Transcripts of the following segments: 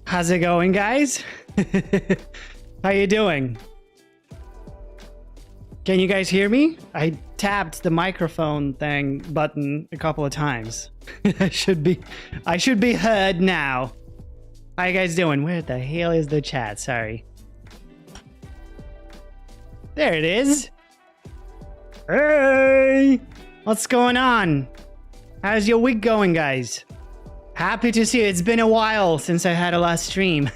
How's it going, guys? How you doing? Can you guys hear me? I tapped the microphone thing button a couple of times. I should be heard now. How you guys doing? Where the hell is the chat? Sorry. There it is. Hey! What's going on? How's your week going, guys? Happy to see you. It's been a while since I had a last stream.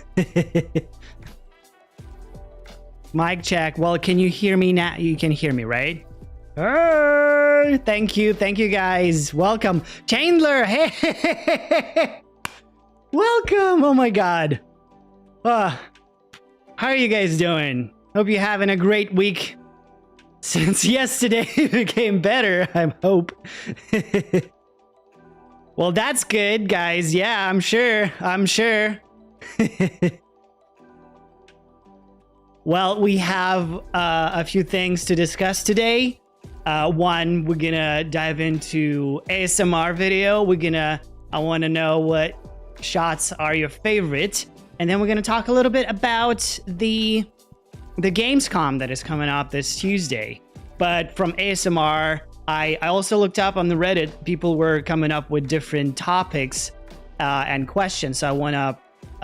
Mic check. Well, can you hear me now? You can hear me, right? Hey, thank you guys. Welcome. Chandler, hey. Welcome. Oh my God. How are you guys doing? Hope you're having a great week. Since yesterday it became better, I hope. Well, that's good, guys. Yeah, I'm sure. Well, we have a few things to discuss today. One, we're gonna dive into ASMR video. I want to know what shots are your favorite, and then we're gonna talk a little bit about the Gamescom that is coming up this Tuesday. But from ASMR, I also looked up on the Reddit. People were coming up with different topics and questions, so I want to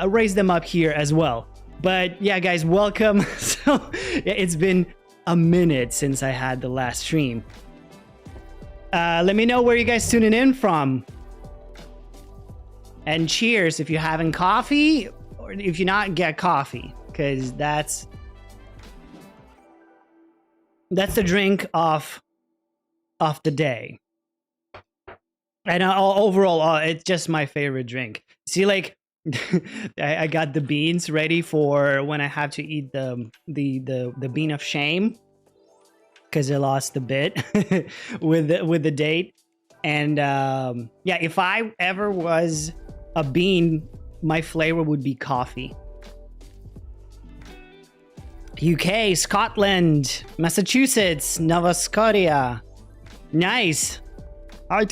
raise them up here as well. But yeah, guys, welcome. So it's been a minute since I had the last stream. Let me know where you guys tuning in from. And cheers if you're having coffee, or if you're not, get coffee, because that's the drink of the day. And overall, it's just my favorite drink. See, like, I got the beans ready for when I have to eat the bean of shame, because I lost a bit with the date. And yeah, if I ever was a bean, my flavor would be coffee. UK, Scotland, Massachusetts, Nova Scotia. Nice. Hi,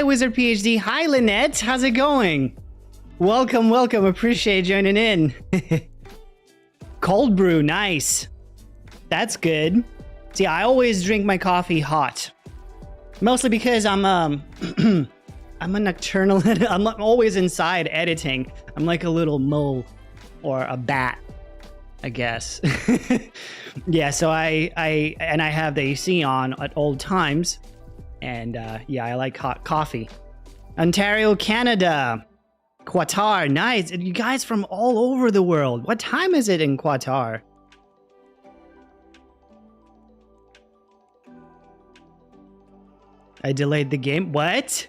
Wizard PhD. Hi, Lynette. How's it going? Welcome. Appreciate joining in. Cold brew. Nice. That's good. See, I always drink my coffee hot. Mostly because I'm I'm a nocturnal. I'm always inside editing. I'm like a little mole or a bat, I guess. Yeah, so I have the AC on at all times. And yeah, I like hot coffee. Ontario, Canada. Qatar, nice. You guys from all over the world. What time is it in Qatar? I delayed the game. What?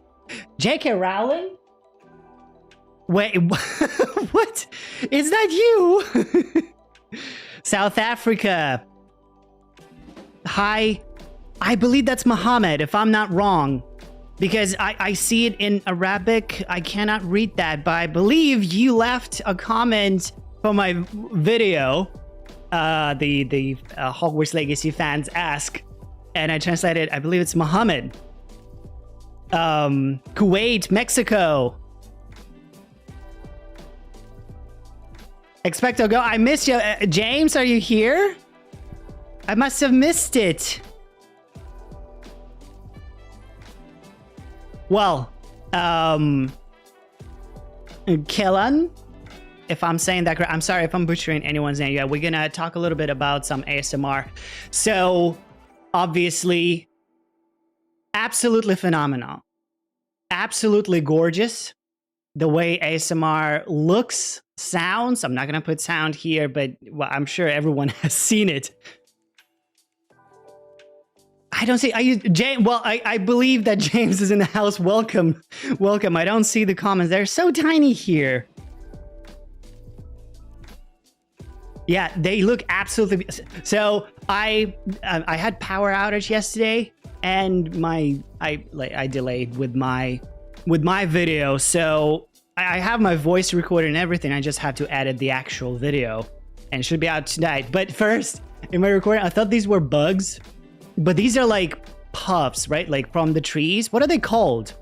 J.K. Rowling? Wait, what? Is that you? South Africa. Hi. I believe that's Muhammad, if I'm not wrong. Because I see it in Arabic. I cannot read that, but I believe you left a comment for my video. The Hogwarts Legacy fans ask. And I translated, I believe it's Muhammad. Kuwait, Mexico. Expecto Go. I missed you. James, are you here? I must have missed it. Well, Kellan, if I'm saying that correct, I'm sorry if I'm butchering anyone's name. Yeah, we're gonna talk a little bit about some ASMR. So, obviously, Absolutely phenomenal. Absolutely gorgeous. The way ASMR looks, sounds. I'm not going to put sound here, but well, I'm sure everyone has seen it. I don't see. James. Well, I believe that James is in the house. Welcome, welcome. I don't see the comments. They're so tiny here. Yeah, they look absolutely. So I had power outage yesterday, and I delayed with my video. So I have my voice recorded and everything. I just have to edit the actual video, and it should be out tonight. But first, in my recording, I thought these were bugs. But these are like puffs, right? Like from the trees. What are they called?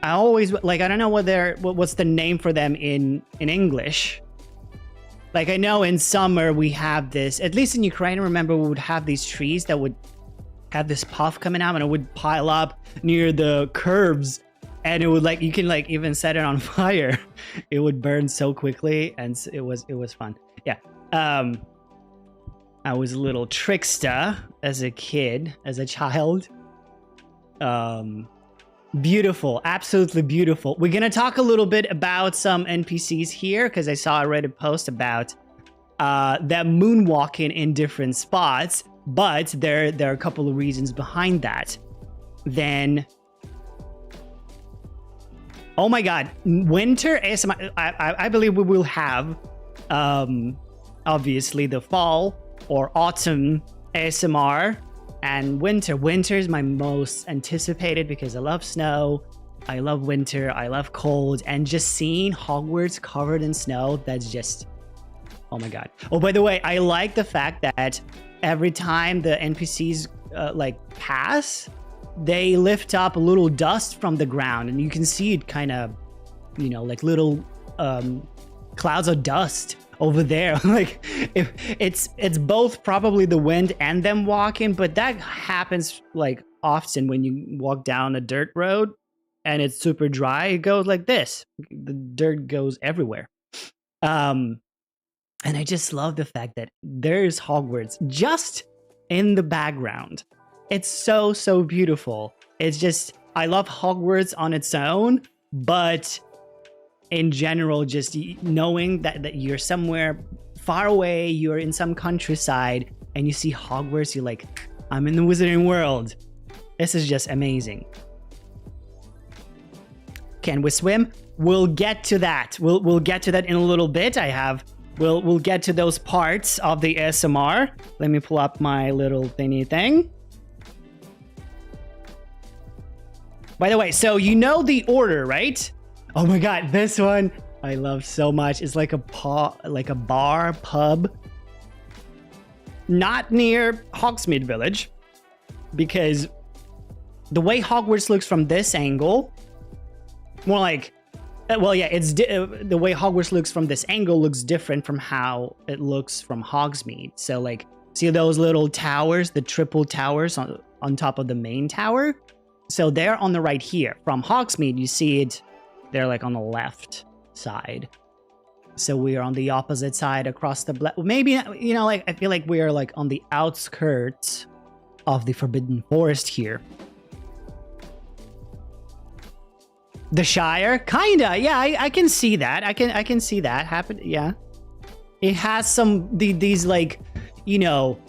I always like, I don't know what's the name for them in English. Like I know in summer we have this, at least in Ukraine, I remember we would have these trees that would have this puff coming out and it would pile up near the curves and it would like, you can like even set it on fire. It would burn so quickly and it was fun. Yeah. I was a little trickster as a kid, as a child. Beautiful, absolutely beautiful. We're gonna talk a little bit about some NPCs here because I saw a Reddit post about that moonwalking in different spots, but there are a couple of reasons behind that. Then, oh my God, winter ASMR. I believe we will have obviously the fall or autumn ASMR and winter. Winter is my most anticipated because I love snow, I love winter, I love cold, and just seeing Hogwarts covered in snow, that's just, oh my God. Oh, by the way, I like the fact that every time the NPCs like pass, they lift up a little dust from the ground and you can see it kind of, you know, like little clouds of dust over there. Like it's both probably the wind and them walking, but that happens like often when you walk down a dirt road and it's super dry. It goes like this, the dirt goes everywhere. And I just love the fact that there's Hogwarts just in the background. It's so beautiful. It's just, I love Hogwarts on its own, but in general, just knowing that you're somewhere far away, you're in some countryside, and you see Hogwarts, you're like, I'm in the wizarding world. This is just amazing. Can we swim? We'll get to that. We'll get to that in a little bit. We'll get to those parts of the ASMR. Let me pull up my little thingy thing. By the way, so you know the order, right? Oh my God, this one I love so much. It's like a bar, pub. Not near Hogsmeade Village, because the way Hogwarts looks from this angle, more like, well, yeah, it's the way Hogwarts looks from this angle looks different from how it looks from Hogsmeade. So like, see those little towers, the triple towers on top of the main tower? So they're on the right here. From Hogsmeade, you see it, they're like on the left side. So we are on the opposite side across the maybe, you know, like I feel like we are like on the outskirts of the Forbidden Forest here. The Shire, kinda, yeah, I can see that. I can see that happen. Yeah, it has some these like, you know,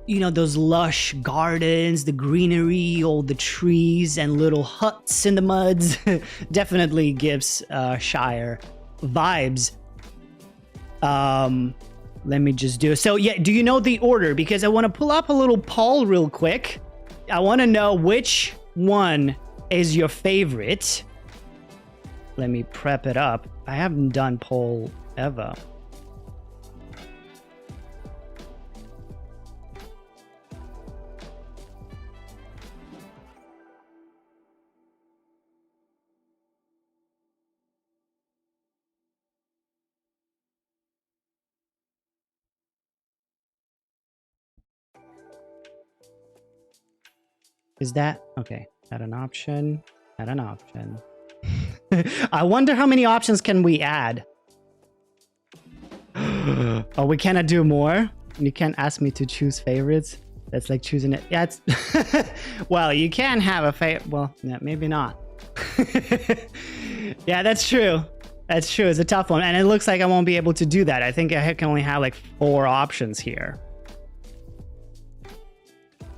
those lush gardens, the greenery, all the trees and little huts in the muds. Definitely gives Shire vibes. Let me just do it. So yeah, do you know the order? Because I want to pull up a little poll real quick. I want to know which one is your favorite. Let me prep it up. I haven't done poll ever. Is that okay? Add an option. Add an option. I wonder how many options can we add? Oh, we cannot do more? You can't ask me to choose favorites? That's like choosing it. Yeah, it's well, you can have a well, yeah, maybe not. Yeah, that's true. That's true. It's a tough one. And it looks like I won't be able to do that. I think I can only have like 4 options here.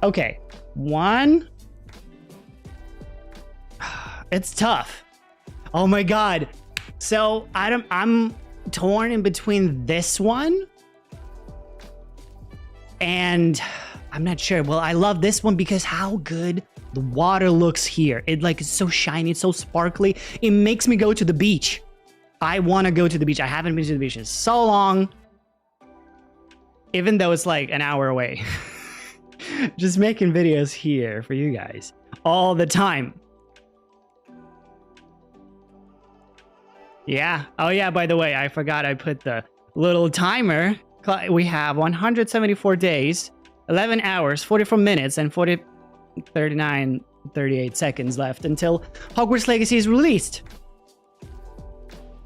Okay. 1. It's tough. Oh my God. So I'm torn in between this one and I'm not sure. Well, I love this one because how good the water looks here. It's so shiny, it's so sparkly. It makes me go to the beach. I want to go to the beach. I haven't been to the beach in so long. Even though it's like an hour away. Just making videos here for you guys all the time. Yeah. Oh yeah, by the way, I forgot I put the little timer. We have 174 days, 11 hours, 44 minutes, and 38 seconds left until Hogwarts Legacy is released.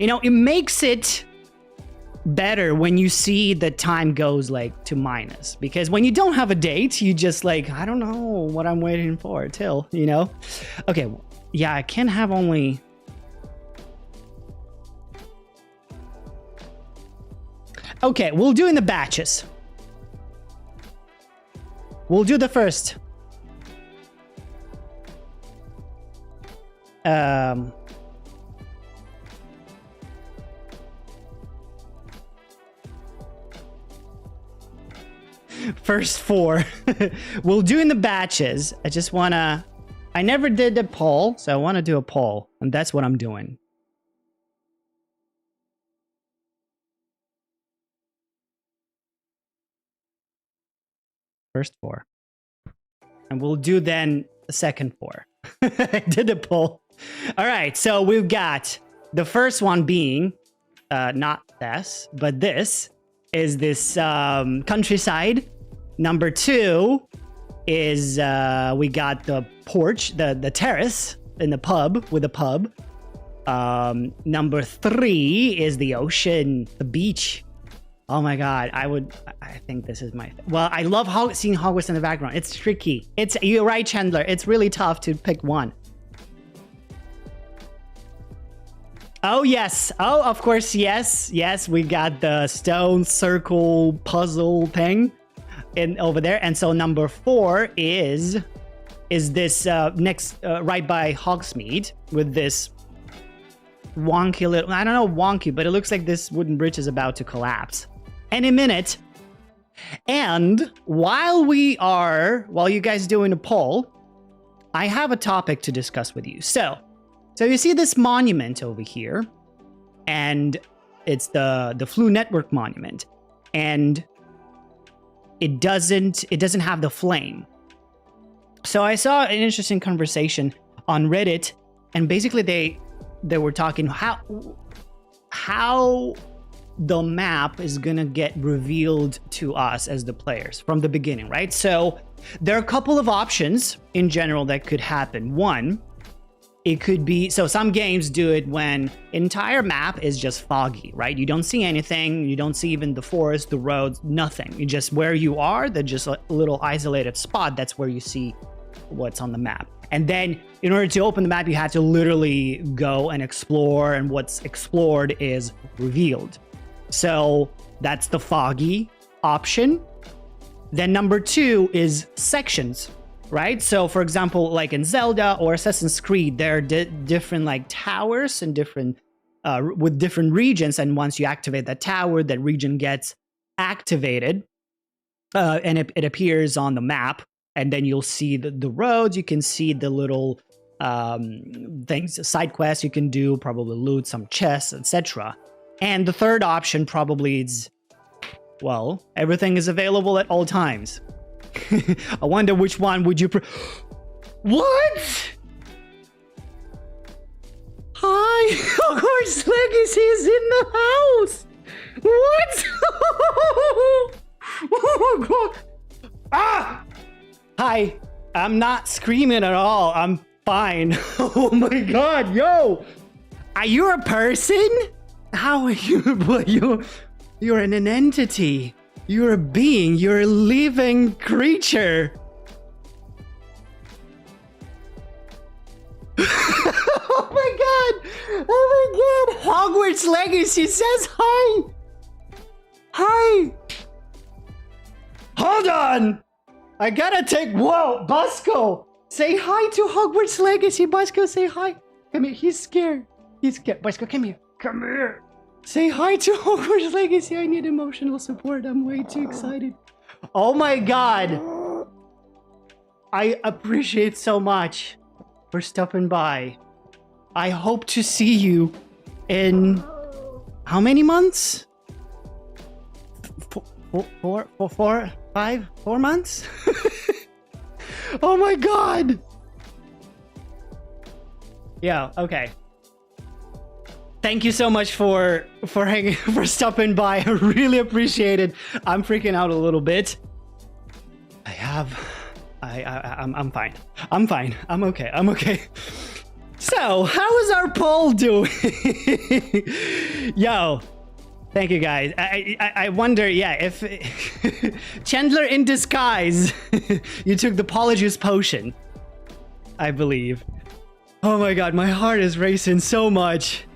You know, it makes it better when you see the time goes like to minus, because when you don't have a date, you just like, I don't know what I'm waiting for till, you know? Okay, yeah, I can have only... Okay, we'll do in the batches. We'll do the first. First 4. We'll do in the batches. I just wanna... I never did the poll, so I want to do a poll, and that's what I'm doing. First 4. And we'll do then the second 4. I did the poll. All right, so we've got the first one being, not this, but this is this countryside. Number 2 is we got the porch, the terrace in the pub with a pub. Number 3 is the ocean, the beach. Oh my God, I think this is my... Well, I love seeing Hogwarts in the background. It's tricky. You're right, Chandler. It's really tough to pick one. Oh, yes. Oh, of course, yes. Yes, we got the stone circle puzzle thing over there. And so number 4 is this next, right by Hogsmeade with this wonky little... I don't know wonky, but it looks like this wooden bridge is about to collapse any minute. And while you guys doing a poll, I have a topic to discuss with you. So you see this monument over here, and it's the Flu Network monument, and it doesn't have the flame. So I saw an interesting conversation on Reddit, and basically they were talking how the map is gonna get revealed to us as the players from the beginning, right? So there are a couple of options in general that could happen. One, it could be, so some games do it when entire map is just foggy, right? You don't see anything, you don't see even the forest, the roads, nothing. You just where you are, they're just a little isolated spot, that's where you see what's on the map. And then in order to open the map, you have to literally go and explore, and what's explored is revealed. So that's the foggy option. Then number 2 is sections, right? So for example, like in Zelda or Assassin's Creed, there are different like towers and different with different regions. And once you activate that tower, that region gets activated and it appears on the map. And then you'll see the roads. You can see the little things, side quests you can do, probably loot some chests, etc. And the third option probably is, well, everything is available at all times. I wonder which one would you What? Hi, Hogwarts Legacy is in the house. What? Oh my God. Ah! Hi, I'm not screaming at all. I'm fine. Oh my God, yo. Are you a person? How are you? You're an entity. You're a being. You're a living creature. Oh my god! Oh my god! Hogwarts Legacy says hi! Hi! Hold on! I gotta take... Whoa! Bosco! Say hi to Hogwarts Legacy! Bosco, say hi! Come here, he's scared. He's scared. Bosco, come here. Come here! Say hi to Hogwarts Legacy! I need emotional support. I'm way too excited. Oh my god! I appreciate so much for stopping by. I hope to see you in how many months? 4 months? Oh my god! Yeah, okay. Thank you so much for stopping by. I really appreciate it. I'm freaking out a little bit. I'm fine. I'm fine. I'm okay. I'm okay. So, how is our poll doing? Yo, thank you guys. I wonder, yeah, if Chandler in disguise, you took the Polyjuice potion, I believe. Oh my god, my heart is racing so much.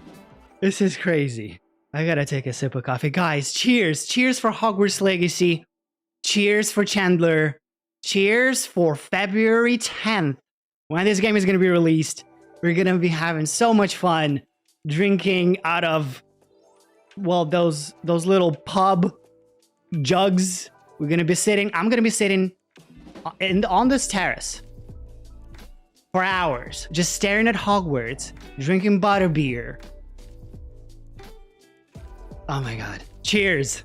This is crazy. I gotta take a sip of coffee. Guys, cheers. Cheers for Hogwarts Legacy. Cheers for Chandler. Cheers for February 10th, when this game is gonna be released. We're gonna be having so much fun drinking out of, well, those little pub jugs. I'm gonna be sitting on this terrace for hours, just staring at Hogwarts, drinking butterbeer. Oh my god. Cheers.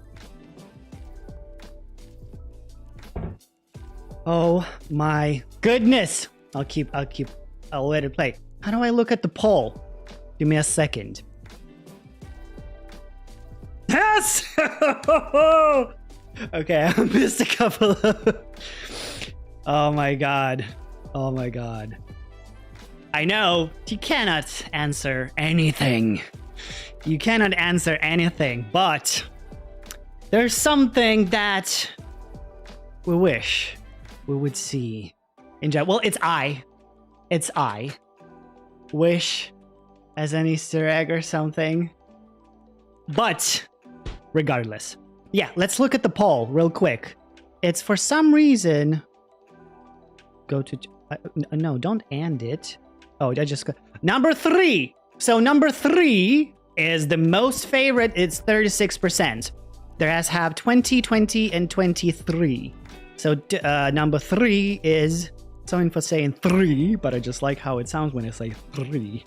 Oh my goodness. I'll let it play. How do I look at the poll? Give me a second. Yes! Okay, I missed a couple of... Oh my god. Oh my god. I know, you cannot answer anything. You cannot answer anything, but there's something that we wish we would see. Well, it's I wish as an Easter egg or something. But regardless, yeah, let's look at the poll real quick. It's for some reason. Go to no, don't end it. Oh, I just got number 3. So number 3 is the most favorite. It's 36%. There has have 20, 20, and 23. So number 3 is, sorry for saying 3, but I just like how it sounds when I say 3.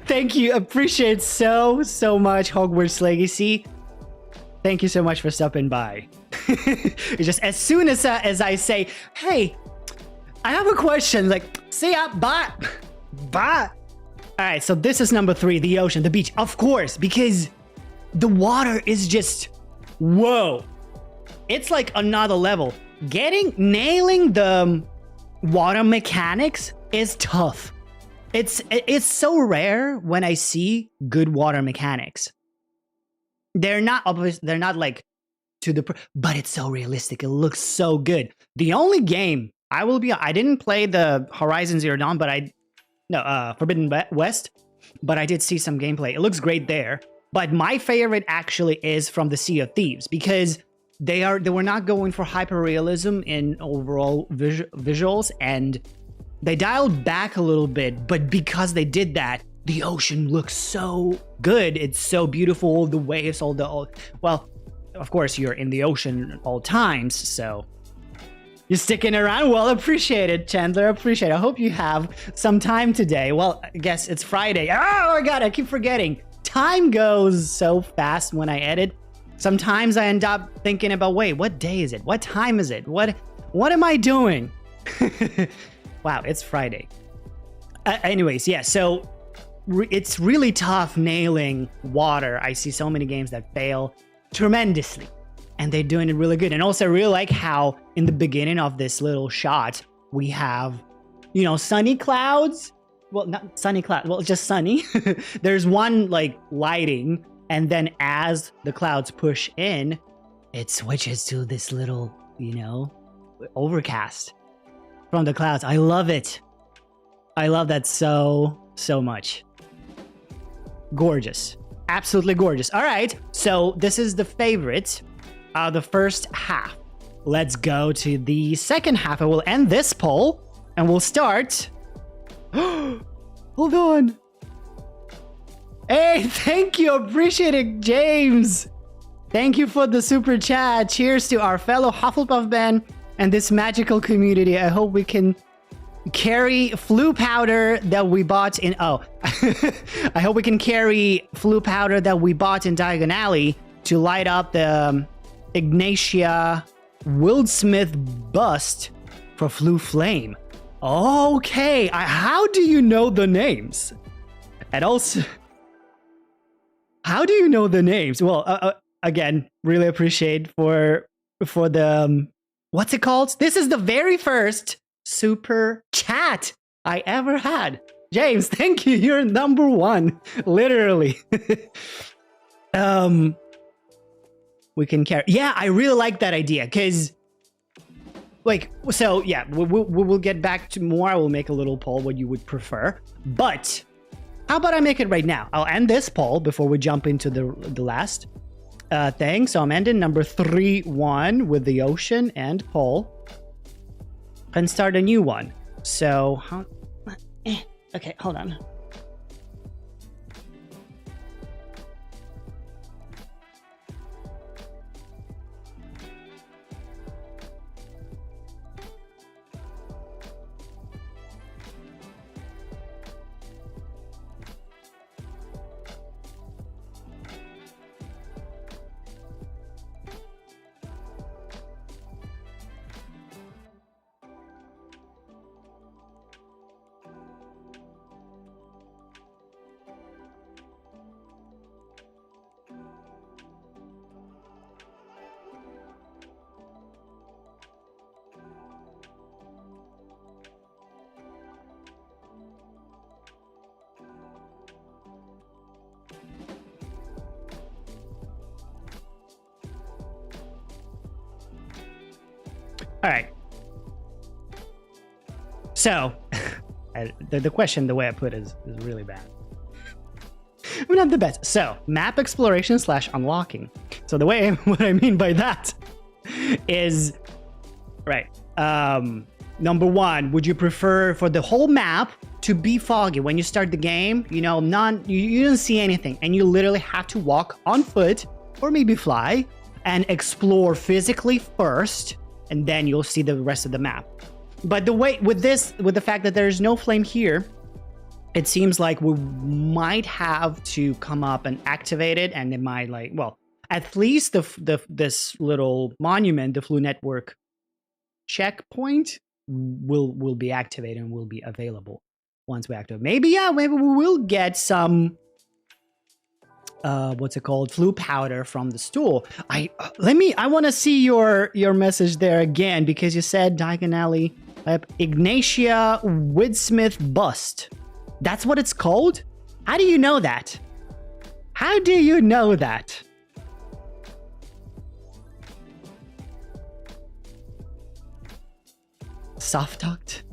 Thank you. Appreciate so much, Hogwarts Legacy. Thank you so much for stopping by. It's just as soon as I say, hey, I have a question, like, see ya, bye. All right, so this is number 3, the ocean, the beach, of course, because the water is just, whoa. It's like another level. Nailing the water mechanics is tough. It's so rare when I see good water mechanics. They're not obvious. They're not like to the, but it's so realistic. It looks so good. The only game I didn't play the Horizon Zero Dawn, but Forbidden West, but I did see some gameplay. It looks great there. But my favorite actually is from the Sea of Thieves, because they were not going for hyper-realism in overall visuals, and they dialed back a little bit, but because they did that, the ocean looks so good. It's so beautiful, the waves, well, of course, you're in the ocean at all times, so you're sticking around. Well, appreciate it, Chandler. Appreciate it. I hope you have some time today. Well, I guess it's Friday. Oh my god, I keep forgetting. Time goes so fast when I edit. Sometimes I end up thinking about, wait, what day is it? What time is it? What am I doing? Wow, it's Friday. Anyways, yeah, so it's really tough nailing water. I see so many games that fail tremendously, and they're doing it really good. And also I really like how in the beginning of this little shot, we have, sunny clouds well, not sunny cloud, well, just sunny. There's one like lighting, and then as the clouds push in, it switches to this little, you know, overcast from the clouds. I love it. I love that so much. Gorgeous. Absolutely gorgeous. All right, so this is the favorite, the first half. Let's go to the second half. I will end this poll and we'll start. Hold on. Hey, thank you. Appreciate it, James. Thank you for the super chat. Cheers to our fellow Hufflepuff band and this magical community. I hope we can carry flu powder that we bought in... Oh, I hope we can carry flu powder that we bought in Diagon Alley to light up the Ignatia Wildsmith bust for Flu Flame. Okay, how do you know the names? And also, how do you know the names? Well, again, really appreciate for the what's it called? This is the very first super chat I ever had. James, thank you. You're number one, literally. We can carry. Yeah, I really like that idea because, like, so yeah, we will get back to more. I will make a little poll what you would prefer, but how about I make it right now? I'll end this poll before we jump into the last thing. So I'm ending number 3-1 with the ocean and poll, and start a new one. So okay, hold on. All right. So, the question, the way I put it is really bad. We're not the best. So, map exploration / unlocking. So the way, what I mean by that is, right. Number one, would you prefer for the whole map to be foggy when you start the game? You know, you don't see anything, and you literally have to walk on foot or maybe fly and explore physically first, and then you'll see the rest of the map. But the way with the fact that there's no flame here, it seems like we might have to come up and activate it, and it might, like, well, at least this little monument, the Flu Network checkpoint, will be activated and will be available once we activate. Maybe we will get some what's it called, flu powder from the store. I want to see your message there again, because you said Diagon Alley Ignatia Wildsmith bust. That's what it's called? How do you know that? How do you know that? Soft talked.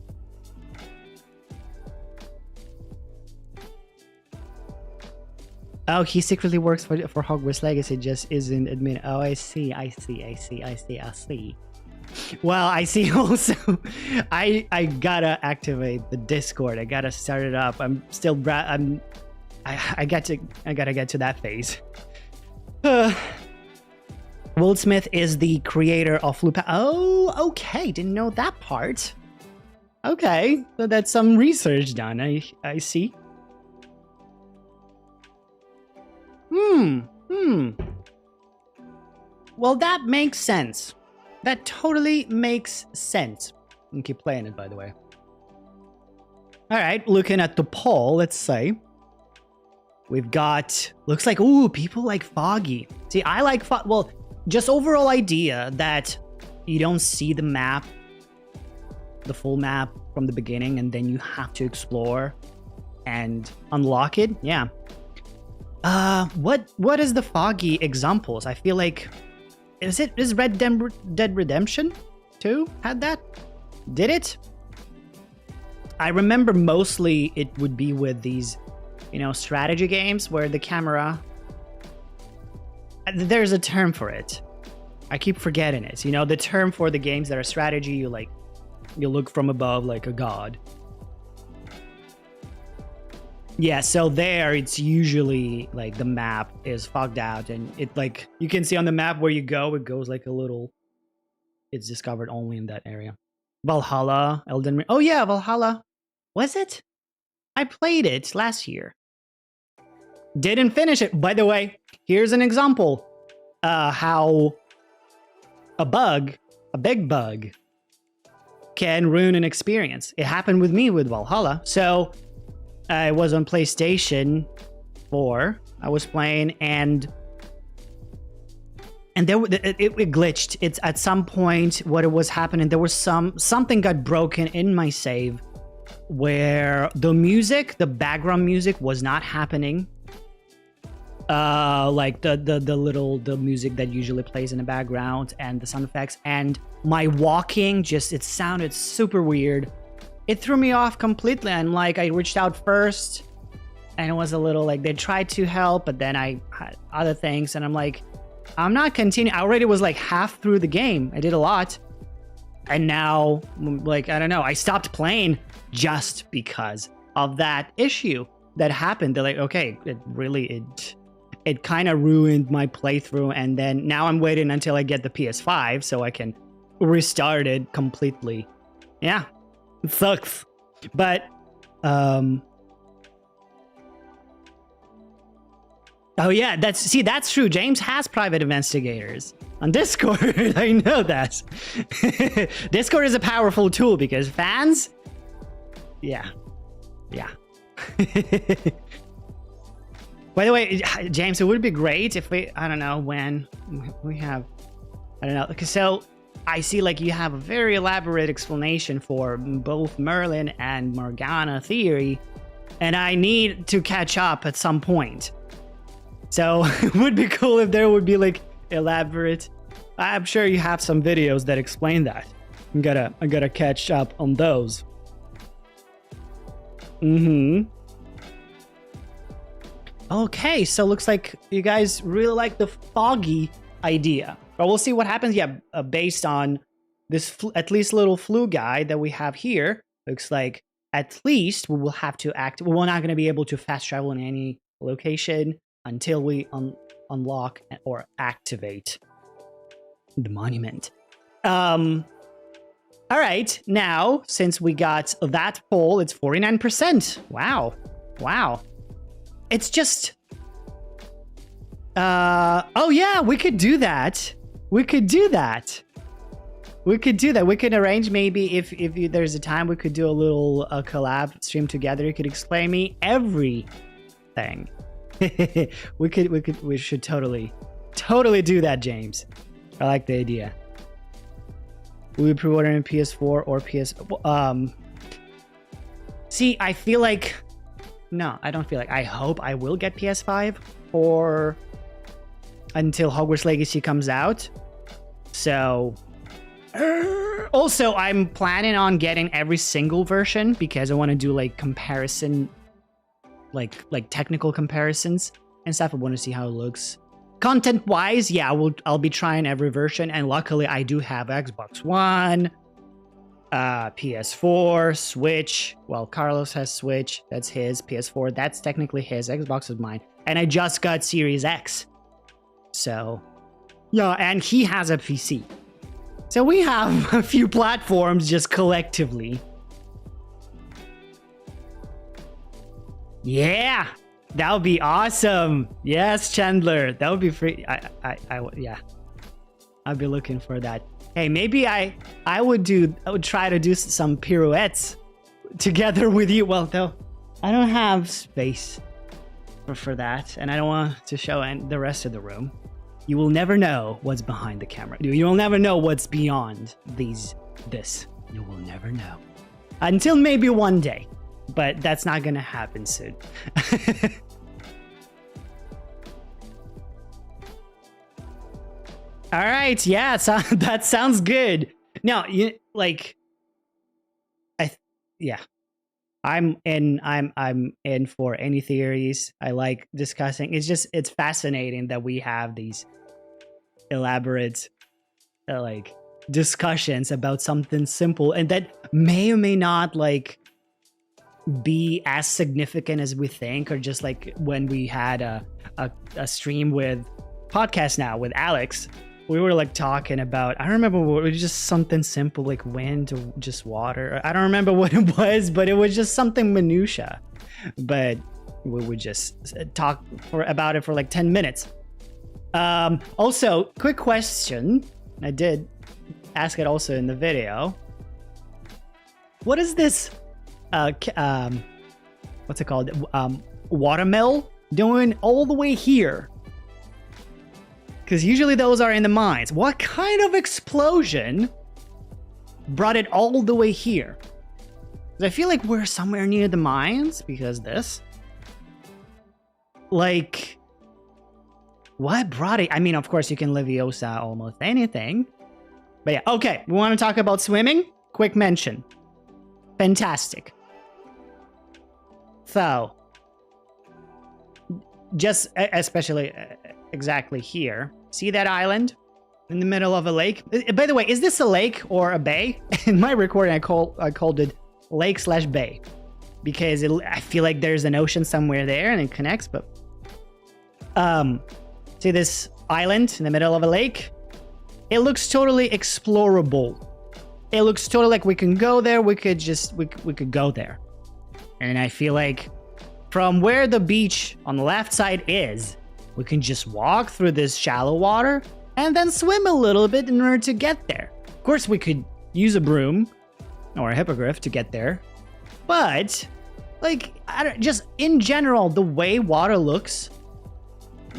Oh, he secretly works for Hogwarts Legacy, just isn't admitted. Oh, I see. Well, I see also, I gotta activate the Discord. I gotta start it up. I'm still, I gotta get to that phase. Wildsmith is the creator of Flupa. Oh, okay. Didn't know that part. Okay, so that's some research done. I see. Well, that makes sense. That totally makes sense. And keep playing it, by the way. All right, looking at the poll, let's say. We've got, looks like, ooh, people like foggy. See, I like well, just overall idea that you don't see the map, the full map from the beginning, and then you have to explore and unlock it. Yeah. What is the foggy examples? I feel like is Red Dead Redemption 2 had that? Did it? I remember mostly it would be with these, you know, strategy games where the camera, there's a term for it. I keep forgetting it. You know, the term for the games that are strategy, you look from above like a god. Yeah, so there it's usually like the map is fogged out and it like you can see on the map where you go, it goes like a little, it's discovered only in that area. Valhalla, Elden Ring. Oh yeah, Valhalla. Was it? I played it last year. Didn't finish it. By the way, here's an example how a big bug can ruin an experience. It happened with me with Valhalla. So I was on PlayStation 4. I was playing and there it glitched. It's at some point what it was happening. There was something got broken in my save where the music, the background music was not happening. Like the music that usually plays in the background and the sound effects, and my walking it sounded super weird. It threw me off completely, and like I reached out first and it was a little like they tried to help, but then I had other things and I'm like, I'm not continuing. I already was like half through the game. I did a lot. And now, like, I don't know, I stopped playing just because of that issue that happened. They're like, okay, it kind of ruined my playthrough. And then now I'm waiting until I get the PS5 so I can restart it completely. Yeah, it sucks. But, oh yeah, that's true. James has private investigators on Discord. I know that. Discord is a powerful tool because fans, yeah. By the way, James, it would be great if I don't know when we have, I don't know. Okay, so I see like you have a very elaborate explanation for both Merlin and Morgana theory, and I need to catch up at some point. So it would be cool if there would be like elaborate. I'm sure you have some videos that explain that. I gotta catch up on those. Okay, so looks like you guys really like the foggy idea. But we'll see what happens. Yeah, based on this at least little flu guy that we have here, looks like at least we will have to we're not going to be able to fast travel in any location until we unlock or activate the monument. All right, now since we got that poll, it's 49%. Wow. It's just, oh yeah, we could do that. We could arrange maybe if there's a time we could do a little collab stream together. You could explain me everything. we should totally do that, James. I like the idea. Will we pre-order in PS4 or PS? See, I feel like, no, I don't feel like. I hope I will get PS5 or until Hogwarts Legacy comes out. So, also I'm planning on getting every single version because I want to do like comparison, like technical comparisons and stuff. I want to see how it looks. Content wise, yeah, I'll be trying every version, and luckily I do have Xbox One, PS4, Switch. Well, Carlos has Switch, that's his. PS4, that's technically his. Xbox is mine, and I just got Series X. So, yeah, and he has a PC. So we have a few platforms just collectively. Yeah. That would be awesome. Yes, Chandler. That would be free. Yeah. I'd be looking for that. Hey, maybe I would try to do some pirouettes together with you. Well, though, I don't have space for that, and I don't want to show the rest of the room. You will never know what's behind the camera. You will never know what's beyond this. You will never know. Until maybe one day. but that's not gonna happen soon. All right, yeah, so that sounds good. Now, yeah. I'm in for any theories. I like discussing. It's fascinating that we have these elaborate discussions about something simple and that may or may not be as significant as we think, or just like when we had a stream with Podcast Now with Alex. We were talking about, I don't remember what, it was just something simple like wind or just water. I don't remember what it was, but it was just something minutia. But we would just talk about it for 10 minutes. Also, quick question. I did ask it also in the video. What is this, what's it called? Watermill doing all the way here? Because usually those are in the mines. What kind of explosion brought it all the way here? Because I feel like we're somewhere near the mines, because this. What brought it? I mean, of course, you can Leviosa almost anything. But yeah, okay. We want to talk about swimming? Quick mention. Fantastic. So, just especially exactly here. See that island in the middle of a lake? By the way, is this a lake or a bay? In my recording, I called it lake/bay because I feel like there's an ocean somewhere there and it connects. But see this island in the middle of a lake? It looks totally explorable. It looks totally like we can go there. We could go there, and I feel like from where the beach on the left side is, we can just walk through this shallow water and then swim a little bit in order to get there. Of course, we could use a broom or a hippogriff to get there. But, just in general, the way water looks,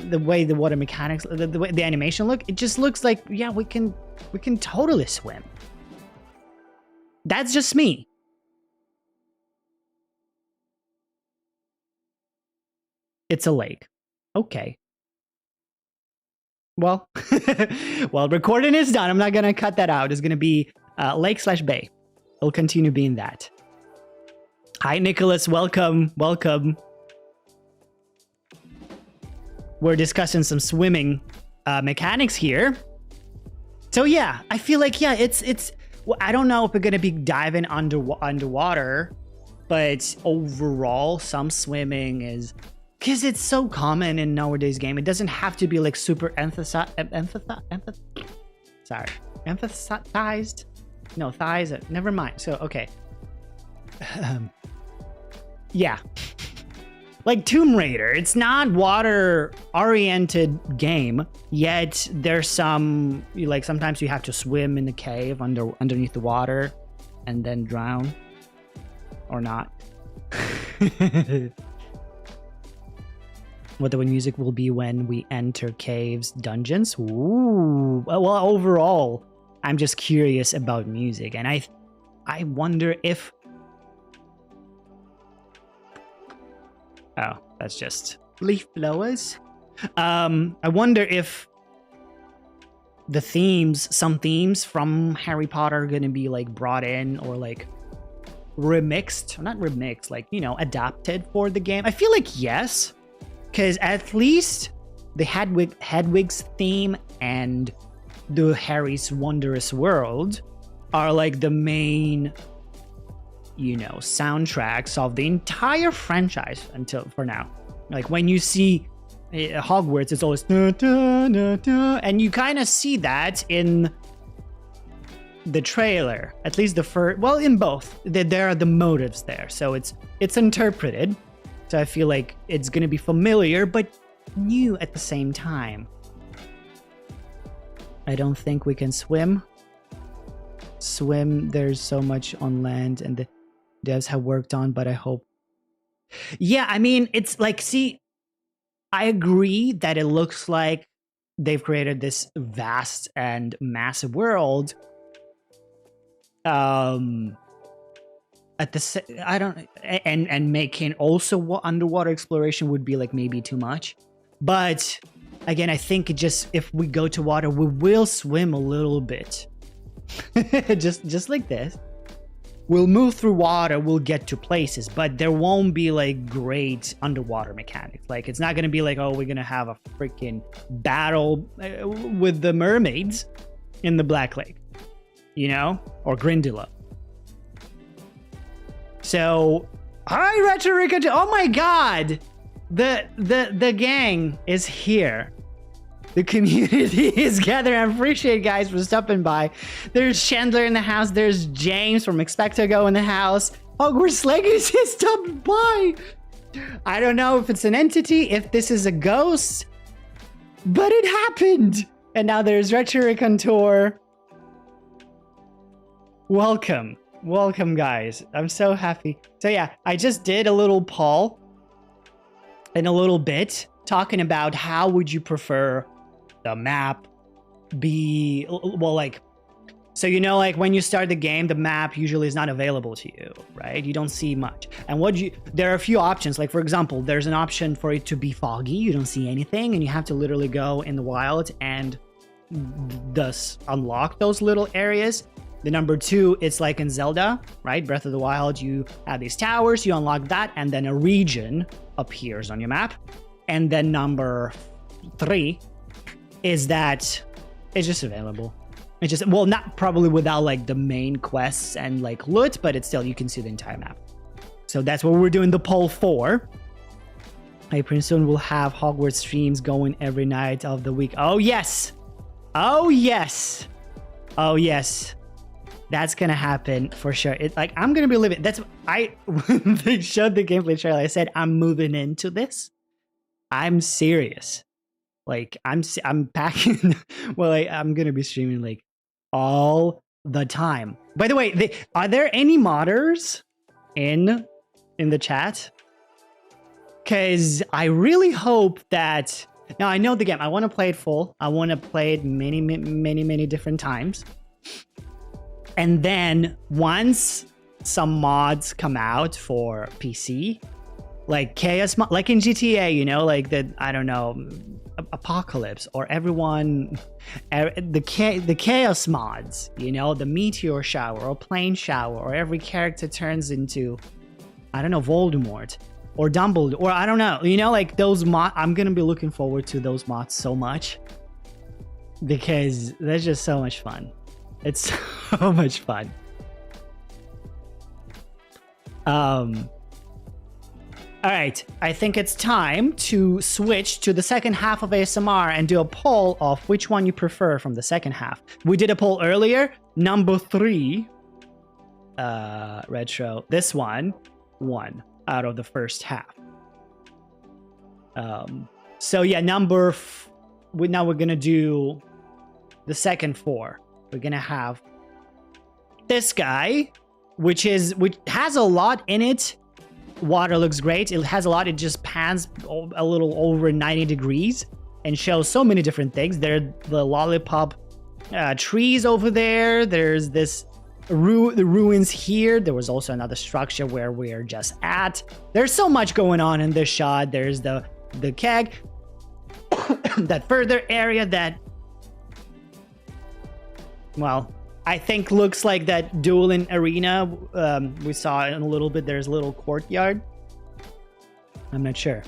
the way the water mechanics, the way the animation look, it just looks like, yeah, we can totally swim. That's just me. It's a lake. Okay. Well, recording is done. I'm not going to cut that out. It's going to be lake/bay. It'll continue being that. Hi, Nicholas. Welcome. We're discussing some swimming mechanics here. So yeah, I feel like, yeah, it's well, I don't know if we're going to be diving underwater, but overall, some swimming is... Because it's so common in nowadays game. It doesn't have to be super emphasized. No, thighs. Never mind. So, okay. Yeah. Like Tomb Raider. It's not water-oriented game, yet there's some... sometimes you have to swim in the cave underneath the water and then drown. Or not. What the music will be when we enter caves, dungeons. Ooh. Well, overall, I'm just curious about music, and I wonder if... Oh, that's just leaf blowers. I wonder if some themes from Harry Potter are gonna be brought in or remixed, not remixed, adapted for the game. I feel like yes. Because at least the Hedwig's theme and the Harry's Wondrous World are the main, soundtracks of the entire franchise for now. When you see Hogwarts, it's always da, da, da, da, and you kind of see that in the trailer. At least the first, well, in both. There are the motives there, so it's interpreted. So I feel like it's going to be familiar, but new at the same time. I don't think we can swim. There's so much on land and the devs have worked on, but I hope... Yeah, I mean, it's see, I agree that it looks like they've created this vast and massive world. at the I don't and making also underwater exploration would be like maybe too much. But again, I think it just if we go to water, we will swim a little bit. just like this. We'll move through water, we'll get to places, but there won't be like great underwater mechanics. Like it's not going to be like, oh, we're going to have a freaking battle with the mermaids in the Black Lake, you know, or Grindylow. So, hi Rhetorica. Oh my god. The gang is here. The community is gathering. I appreciate you guys for stopping by. There's Chandler in the house. There's James from Expecto in the house. Hogwarts Legacy stopped by. I don't know if it's an entity, if this is a ghost, but it happened. And now there's Rhetoric on tour. Welcome. Welcome, guys. I'm so happy. So yeah, I just did a little poll in a little bit talking about how would you prefer the map be, well, like, so you know, like when you start the game, the map usually is not available to you, right? You don't see much. And there are a few options. Like for example, there's an option for it to be foggy. You don't see anything and you have to literally go in the wild and thus unlock those little areas. The number 2, it's like in Zelda, right? Breath of the Wild, you have these towers, you unlock that, and then a region appears on your map. And then number 3 is that it's just available. It's just, well, not probably without like the main quests and like loot, but it's still, you can see the entire map. So that's what we're doing the poll for. I pretty soon will have Hogwarts streams going every night of the week. Oh, yes. Oh, yes. Oh, yes. That's gonna happen for sure. It like I'm gonna be living. That's when they showed the gameplay trailer. I said I'm moving into this. I'm serious. Like I'm packing. Well, I'm gonna be streaming like all the time. By the way, are there any modders in the chat? Because I really hope that. Now I know the game. I want to play it full. I want to play it many different times. And then once some mods come out for PC, like chaos, like in GTA, you know, like the, I don't know, apocalypse or everyone, the chaos mods, you know, the meteor shower or plane shower, or every character turns into, I don't know, Voldemort or Dumbledore, or I don't know, you know, like those mods. I'm going to be looking forward to those mods so much because they're just so much fun. It's so much fun. All right, I think it's time to switch to the second half of ASMR and do a poll of which one you prefer from the second half. We did a poll earlier. Number 3, retro. This one won out of the first half. So yeah, now we're gonna do the second 4. We're gonna have this guy, which has a lot in it. Water looks great. It has a lot. It just pans a little over 90 degrees and shows so many different things. There are the lollipop trees over there. There's this the ruins here. There was also another structure where we're just at. There's so much going on in this shot. There's the keg, that further area that, well, I think looks like that dueling arena we saw in a little bit. There's a little courtyard. I'm not sure.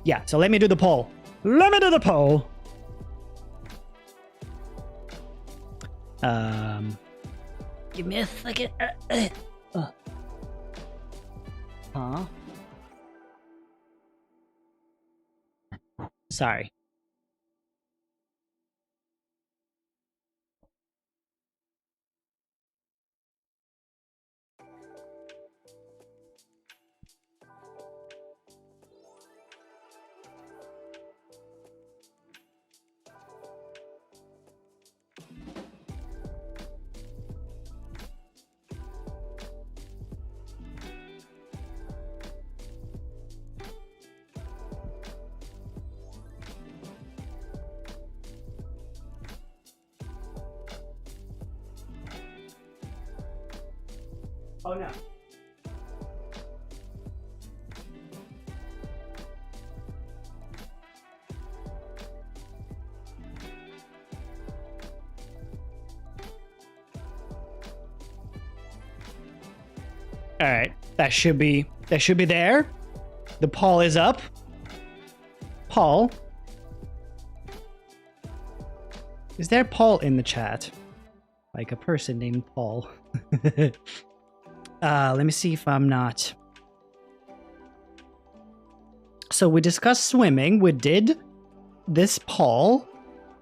Yeah, so let me do the poll. Let me do the poll. Give me a second. Huh? Sorry. Oh no. All right, that should be there. The poll is up. Paul. Is there Paul in the chat? Like a person named Paul. Let me see if I'm not. So we discussed swimming. We did this Paul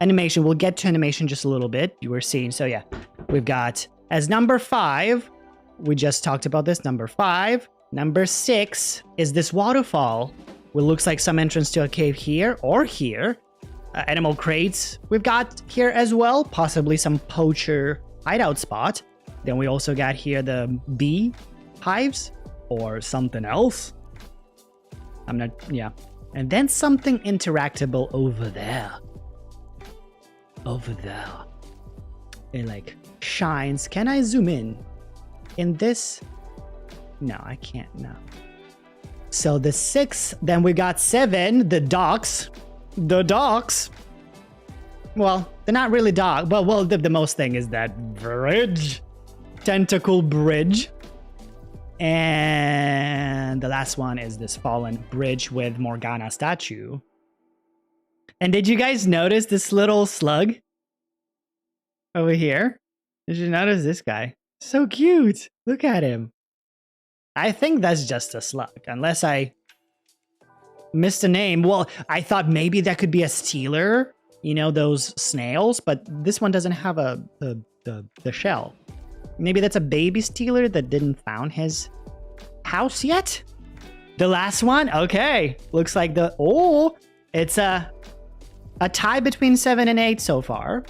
animation. We'll get to animation just a little bit. You were seeing. So yeah, we've got as number 5. We just talked about this. Number 5. Number 6 is this waterfall. It looks like some entrance to a cave here or here. Animal crates we've got here as well. Possibly some poacher hideout spot. Then we also got here the bee hives or something else. I'm not, yeah. And then something interactable over there. Over there. It like shines. Can I zoom in this? No, I can't, no. So the 6, then we got 7, the docks. The docks. Well, they're not really dock, but well, the most thing is that bridge. Tentacle bridge. And the last one is this fallen bridge with Morgana statue. And did you guys notice this little slug over here? Did you notice this guy? So cute. Look at him. I think that's just a slug, unless I missed a name. Well, I thought maybe that could be a stealer, you know, those snails, but this one doesn't have the shell. Maybe that's a baby stealer that didn't found his house yet. The last one, okay. Looks like it's a tie between 7 and 8 so far.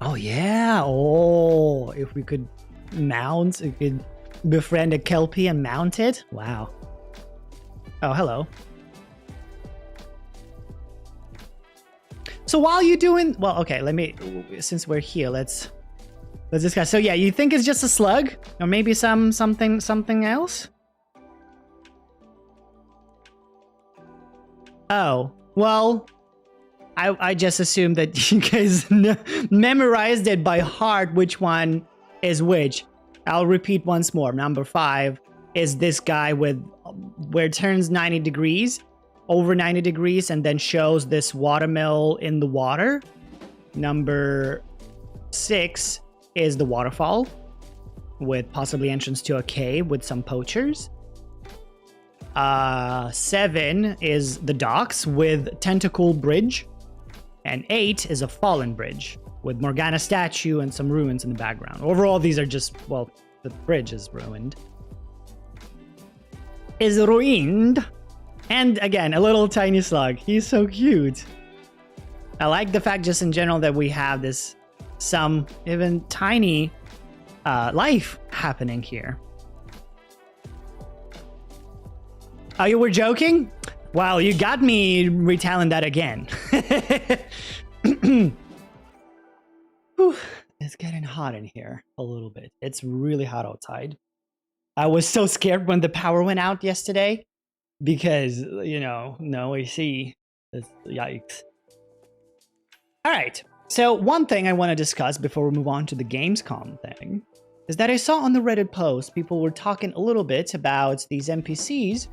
Oh yeah, if we could mount, we could befriend a Kelpie and mount it. Wow. Oh, hello. So while you're doing, well, okay, since we're here, let's discuss. So yeah, you think it's just a slug? Or maybe something else? Oh, well, I just assumed that you guys memorized it by heart, which one is which. I'll repeat once more. Number 5 is this guy where it turns 90 degrees, over 90 degrees, and then shows this watermill in the water. Number 6 is the waterfall with possibly entrance to a cave with some poachers. 7 is the docks with tentacle bridge. And 8 is a fallen bridge with Morgana statue and some ruins in the background. Overall, these are just, well, the bridge is ruined. Is ruined. And again, a little tiny slug. He's so cute. I like the fact just in general that we have some even tiny life happening here. Oh, you were joking? Wow, you got me retelling that again. Whew, it's getting hot in here a little bit. It's really hot outside. I was so scared when the power went out yesterday because, you know, no AC. Yikes. All right. So one thing I want to discuss before we move on to the Gamescom thing is that I saw on the Reddit post, people were talking a little bit about these NPCs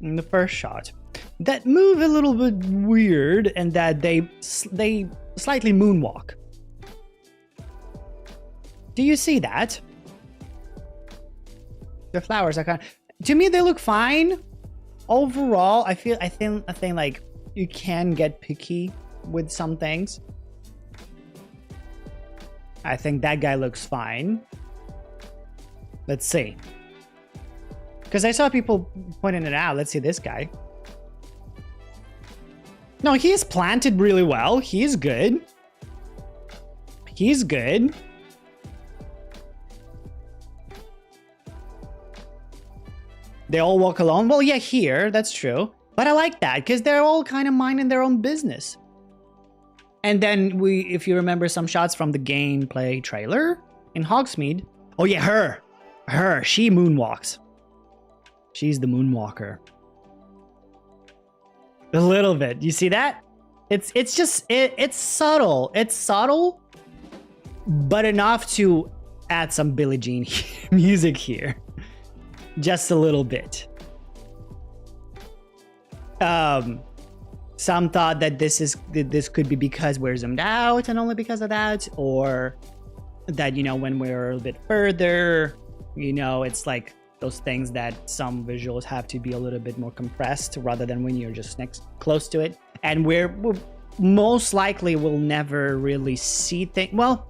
in the first shot that move a little bit weird and that they slightly moonwalk. Do you see that? The flowers are kind of, to me they look fine. Overall, I think like you can get picky with some things. I think that guy looks fine. Let's see. Because I saw people pointing it out. Let's see this guy. No, he's planted really well. He's good. He's good. They all walk alone. Well, yeah, here. That's true. But I like that because they're all kind of minding their own business. And then if you remember some shots from the gameplay trailer in Hogsmeade. Oh yeah, her. She moonwalks. She's the moonwalker. A little bit. You see that? It's just it's subtle. It's subtle, but enough to add some Billie Jean music here. Just a little bit. Some thought that this could be because we're zoomed out and only because of that, or that, you know, when we're a bit further, you know, it's like those things that some visuals have to be a little bit more compressed rather than when you're just close to it. And we're most likely will never really see things. Well,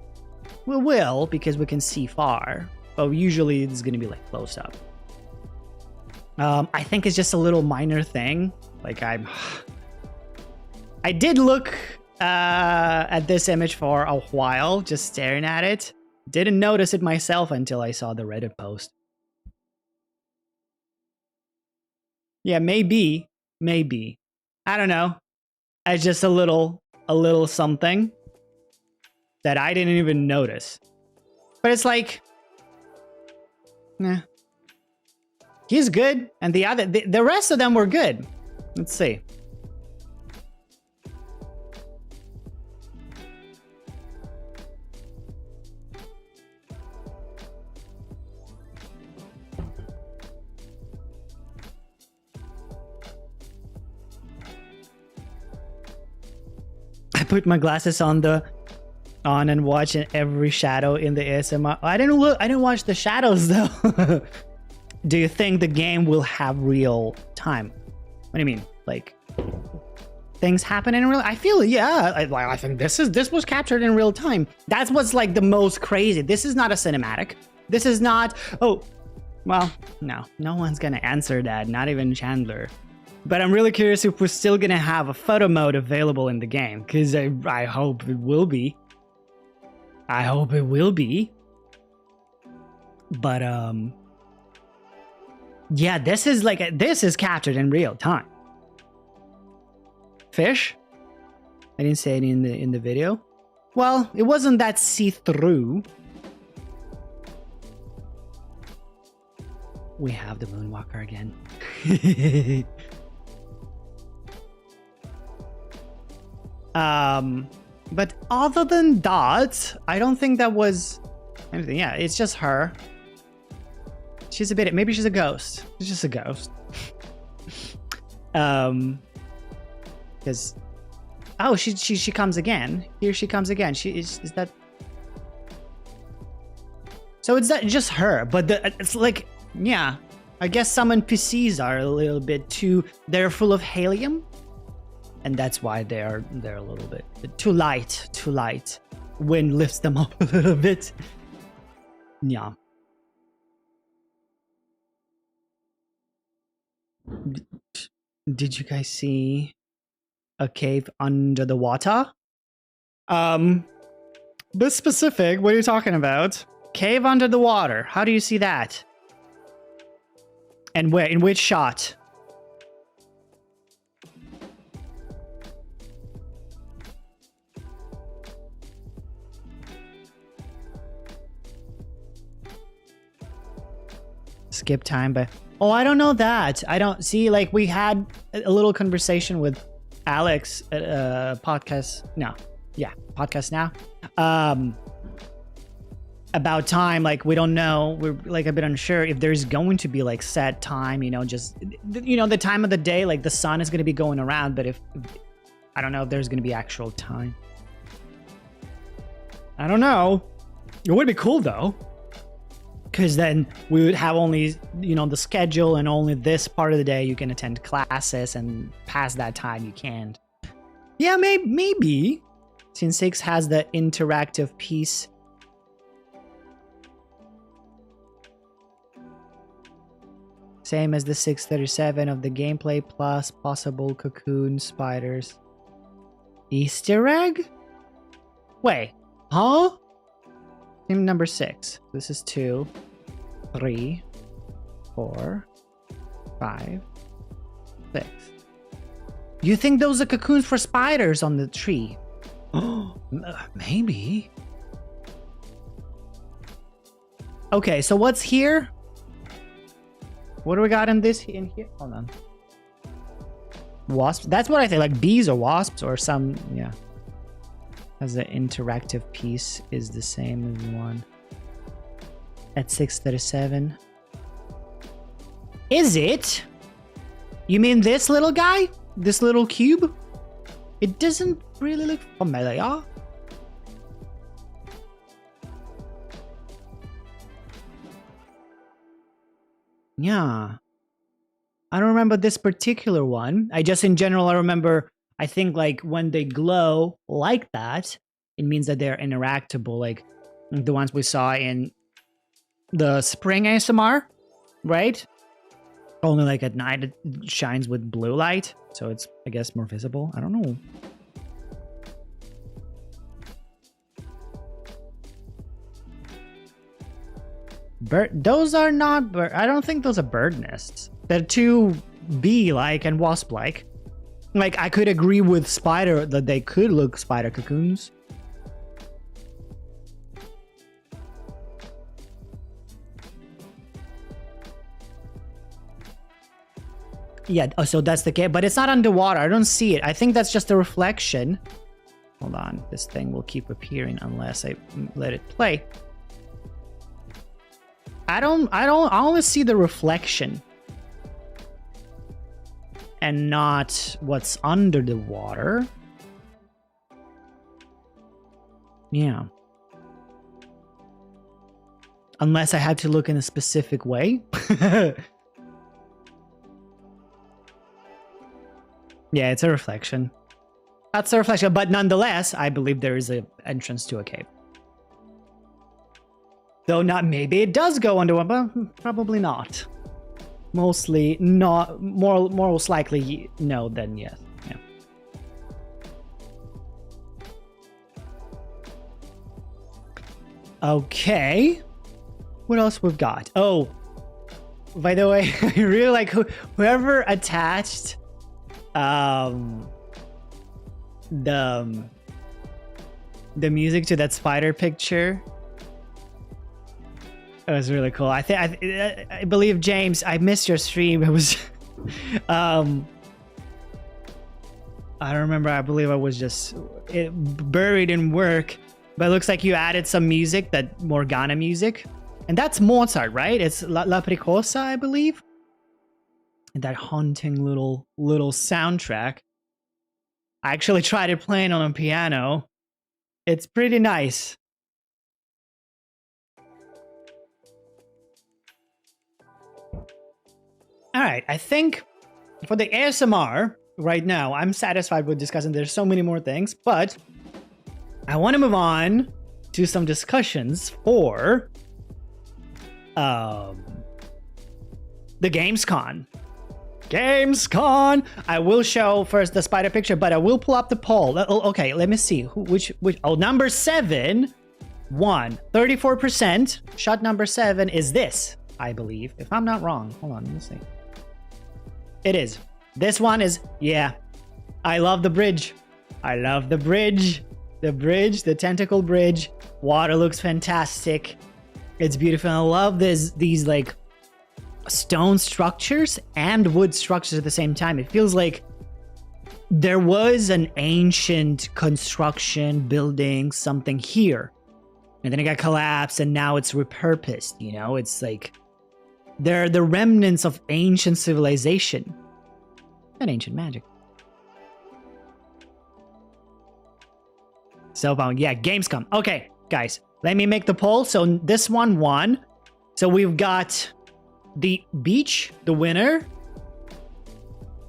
we will, because we can see far, but usually it's going to be like close up. I think it's just a little minor thing. Like I did look at this image for a while, just staring at it. Didn't notice it myself until I saw the Reddit post. Yeah, maybe. I don't know. It's just a little something that I didn't even notice. But it's like, nah. He's good, and the rest of them were good. Let's see. I put my glasses on and watch every shadow in the ASMR. I didn't watch the shadows though. Do you think the game will have real time? What do you mean? Like things happen in real? I feel, yeah. I think this was captured in real time. That's what's like the most crazy. This is not a cinematic. This is not. Oh, well, no one's gonna answer that. Not even Chandler. But I'm really curious if we're still gonna have a photo mode available in the game, because I hope it will be. I hope it will be. But yeah, this is captured in real time. Fish? I didn't say it in the video. Well, it wasn't that see-through. We have the Moonwalker again. But other than that, I don't think that was anything. Yeah, it's just her. She's a bit, maybe she's a ghost. She's just a ghost. Because, oh, she comes again. Here she comes again. Is that? So it's not just her, but it's like, yeah, I guess some NPCs are a little bit too. They're full of helium. And that's why they're a little bit too light. Wind lifts them up a little bit. Yeah. Did you guys see a cave under the water? Be specific. What are you talking about? Cave under the water. How do you see that? And where? In which shot? Skip time, but oh, I don't know that. I don't see, like, we had a little conversation with Alex at podcast now about time. Like, we don't know, we're like a bit unsure if there's going to be like set time, you know, just, you know, the time of the day, like the sun is going to be going around, but if I don't know if there's going to be actual time. I don't know. It would be cool though, because then we would have only, you know, the schedule, and only this part of the day you can attend classes, and past that time you can't. Yeah, maybe. Scene 6 has the interactive piece. Same as the 637 of the gameplay, plus possible cocoon spiders. Easter egg? Wait, huh? Team number 6. This is 2, 3, 4, 5, 6. You think those are cocoons for spiders on the tree? Oh, maybe. Okay, so what's here? What do we got in here? Hold on. Wasps. That's what I think. Like bees or wasps or some. Yeah. As the interactive piece is the same as one. At 637. Is it? You mean this little guy? This little cube? It doesn't really look familiar. Yeah. I don't remember this particular one. I just, in general, I remember, I think like when they glow like that, it means that they're interactable. Like the ones we saw in the spring ASMR, right? Only like at night it shines with blue light. So it's, I guess, more visible. I don't know. Those are not bird. I don't think those are bird nests. They're too bee-like and wasp-like. Like, I could agree with spider that they could look spider cocoons. Yeah, oh, so that's the case. But it's not underwater. I don't see it. I think that's just a reflection. Hold on. This thing will keep appearing unless I let it play. I only see the reflection. And not what's under the water. Yeah. Unless I had to look in a specific way. Yeah, it's a reflection. That's a reflection, but nonetheless, I believe there is an entrance to a cave. Though not, maybe it does go underwater, but probably not. Mostly not, most likely no than yes. Yeah. Okay. What else we've got? Oh, by the way, I really like whoever attached the music to that spider picture. It was really cool. I believe, James, I missed your stream. It was I don't remember. I believe I was just buried in work, but it looks like you added some music, that Morgana music, and that's Mozart, right? It's La Precosa, I believe. And that haunting little soundtrack. I actually tried it playing on a piano. It's pretty nice. All right, I think for the ASMR right now, I'm satisfied with discussing. There's so many more things, but I want to move on to some discussions for the Gamescom. Gamescom! I will show first the spider picture, but I will pull up the poll. Okay, let me see. Which oh, number 7 won. 34%. Shot number 7 is this, I believe. If I'm not wrong. Hold on, let me see. It is. This one is, yeah. I love the bridge. I love the bridge. The bridge, the tentacle bridge. Water looks fantastic. It's beautiful. I love these like stone structures and wood structures at the same time. It feels like there was an ancient construction, building, something here. And then it got collapsed and now it's repurposed, you know? It's like they're the remnants of ancient civilization and ancient magic. Cellbound, yeah, Gamescom. Okay, guys, let me make the poll. So this one won. So we've got the beach, the winner.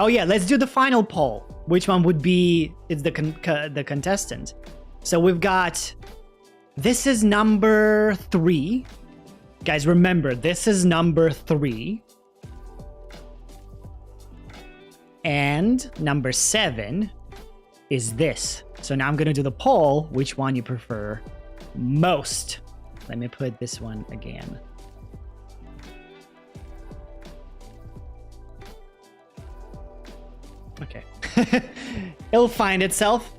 Oh yeah, let's do the final poll. Which one would be? It's the contestant. So we've got. This is number 3. Guys, remember, this is number 3. And number 7 is this. So now I'm going to do the poll, which one you prefer most. Let me put this one again. Okay. It'll find itself.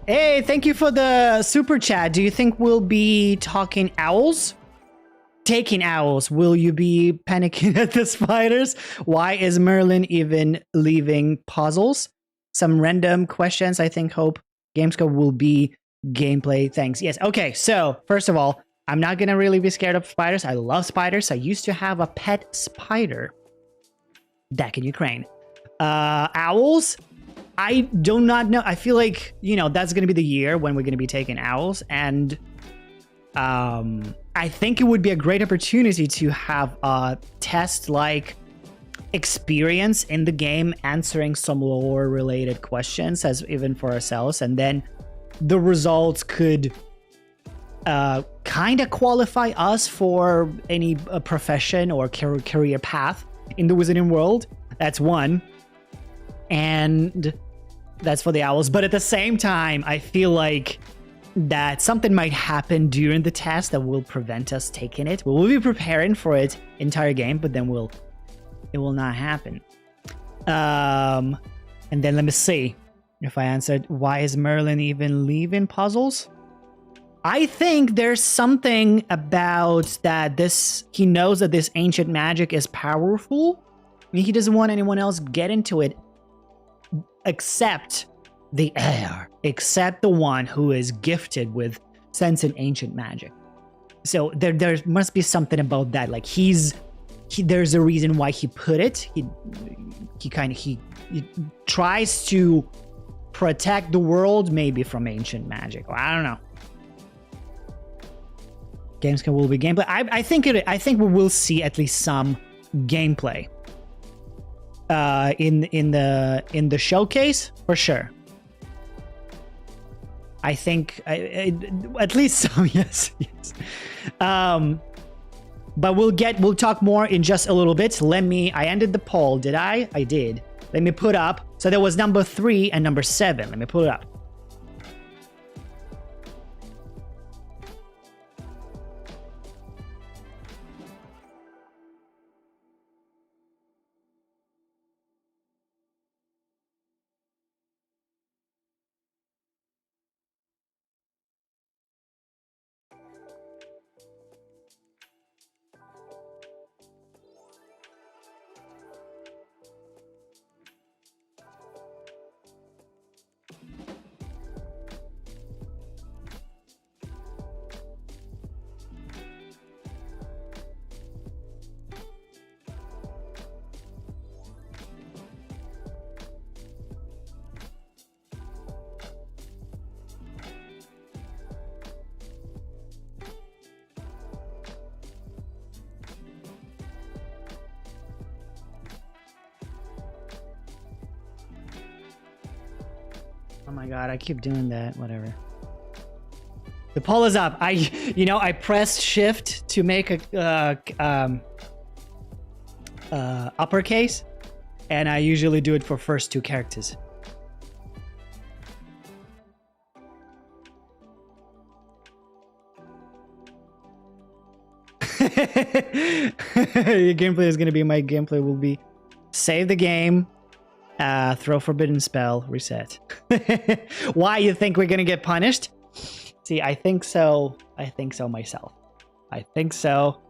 Hey, thank you for the super chat. Do you think we'll be talking owls? taking owls, will you be panicking at the spiders? Why is Merlin even leaving puzzles? Some random questions. I think hope Gamescom will be gameplay. Thanks. Yes. Okay. So first of all, I'm not going to really be scared of spiders. I love spiders. I used to have a pet spider back in Ukraine. Owls. I do not know. I feel like, that's going to be the year when we're going to be taking owls. And I think it would be a great opportunity to have a test-like experience in the game, answering some lore-related questions, as even for ourselves. And then the results could kind of qualify us for any profession or career path in the wizarding world. That's one. And that's for the owls. But at the same time, I feel like that something might happen during the test that will prevent us taking it. We'll be preparing for it entire game, but then it will not happen. And then let me see if I answered, why is Merlin even leaving puzzles? I think there's something about that he knows that this ancient magic is powerful. I mean, he doesn't want anyone else get into it except the heir, except the one who is gifted with sensing ancient magic. So there must be something about that. Like there's a reason why he put it. He tries to protect the world maybe from ancient magic. Well, I don't know. Gamescom will be gameplay. I think we will see at least some gameplay in the showcase for sure. I think at least some, yes. But we'll talk more in just a little bit. I ended the poll, did I? I did. Let me put up. So there was number 3 and number 7. Let me pull it up. Oh my god, I keep doing that. Whatever. The poll is up. I pressed shift to make a uppercase, and I usually do it for first 2 characters. Your gameplay is gonna be my gameplay will be save the game. Throw forbidden spell, reset. Why you think we're gonna get punished? See, I think so. I think so myself. I think so.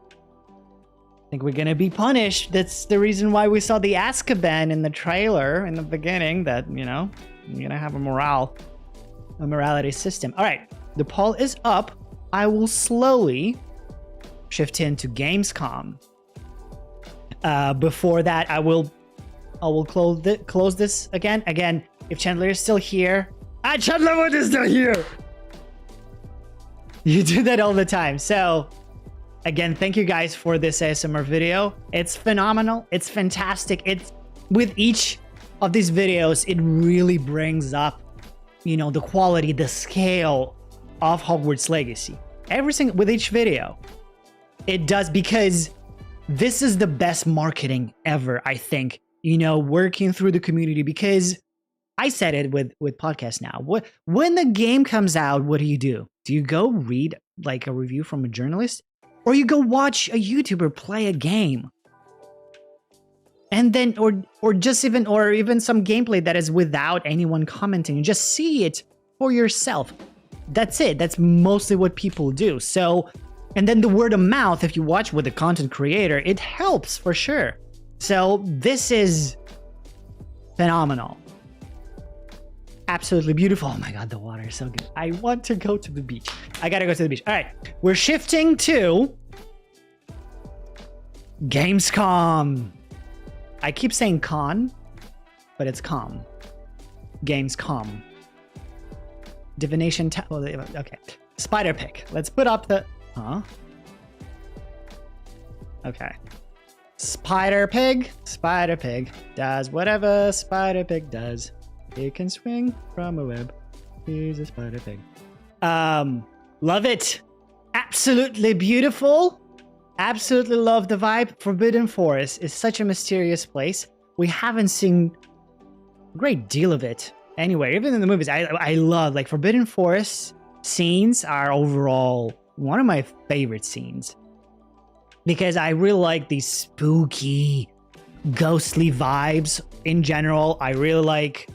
I think we're gonna be punished. That's the reason why we saw the Azkaban in the trailer in the beginning. That you're gonna have a morality system. All right, the poll is up. I will slowly shift into Gamescom. Before that, I will close this again. Again, if Chandler is still here. Chandler Wood is still here! You do that all the time. So, again, thank you guys for this ASMR video. It's phenomenal. It's fantastic. With each of these videos, it really brings up, the quality, the scale of Hogwarts Legacy. With each video. It does, because this is the best marketing ever, I think. Working through the community, because I said it with Podcast Now. When the game comes out, what do? Do you go read like a review from a journalist, or you go watch a YouTuber play a game? And then, or even some gameplay that is without anyone commenting. You just see it for yourself. That's it. That's mostly what people do. So And then the word of mouth, if you watch with the content creator, it helps for sure. So this is phenomenal. Absolutely beautiful. Oh my God, the water is so good. I want to go to the beach. I gotta go to the beach. All right, we're shifting to Gamescom. I keep saying con, but it's com. Gamescom. Divination. Okay. Spider pick. Let's put up the. Huh? Okay. Spider pig. Spider pig does whatever spider pig does. It can swing from a web. He's a spider pig. Love it. Absolutely beautiful. Absolutely love the vibe. Forbidden Forest is such a mysterious place. We haven't seen a great deal of it anywhere. Even in the movies, I love, like, Forbidden Forest scenes are overall one of my favorite scenes. Because I really like these spooky, ghostly vibes in general. I really like,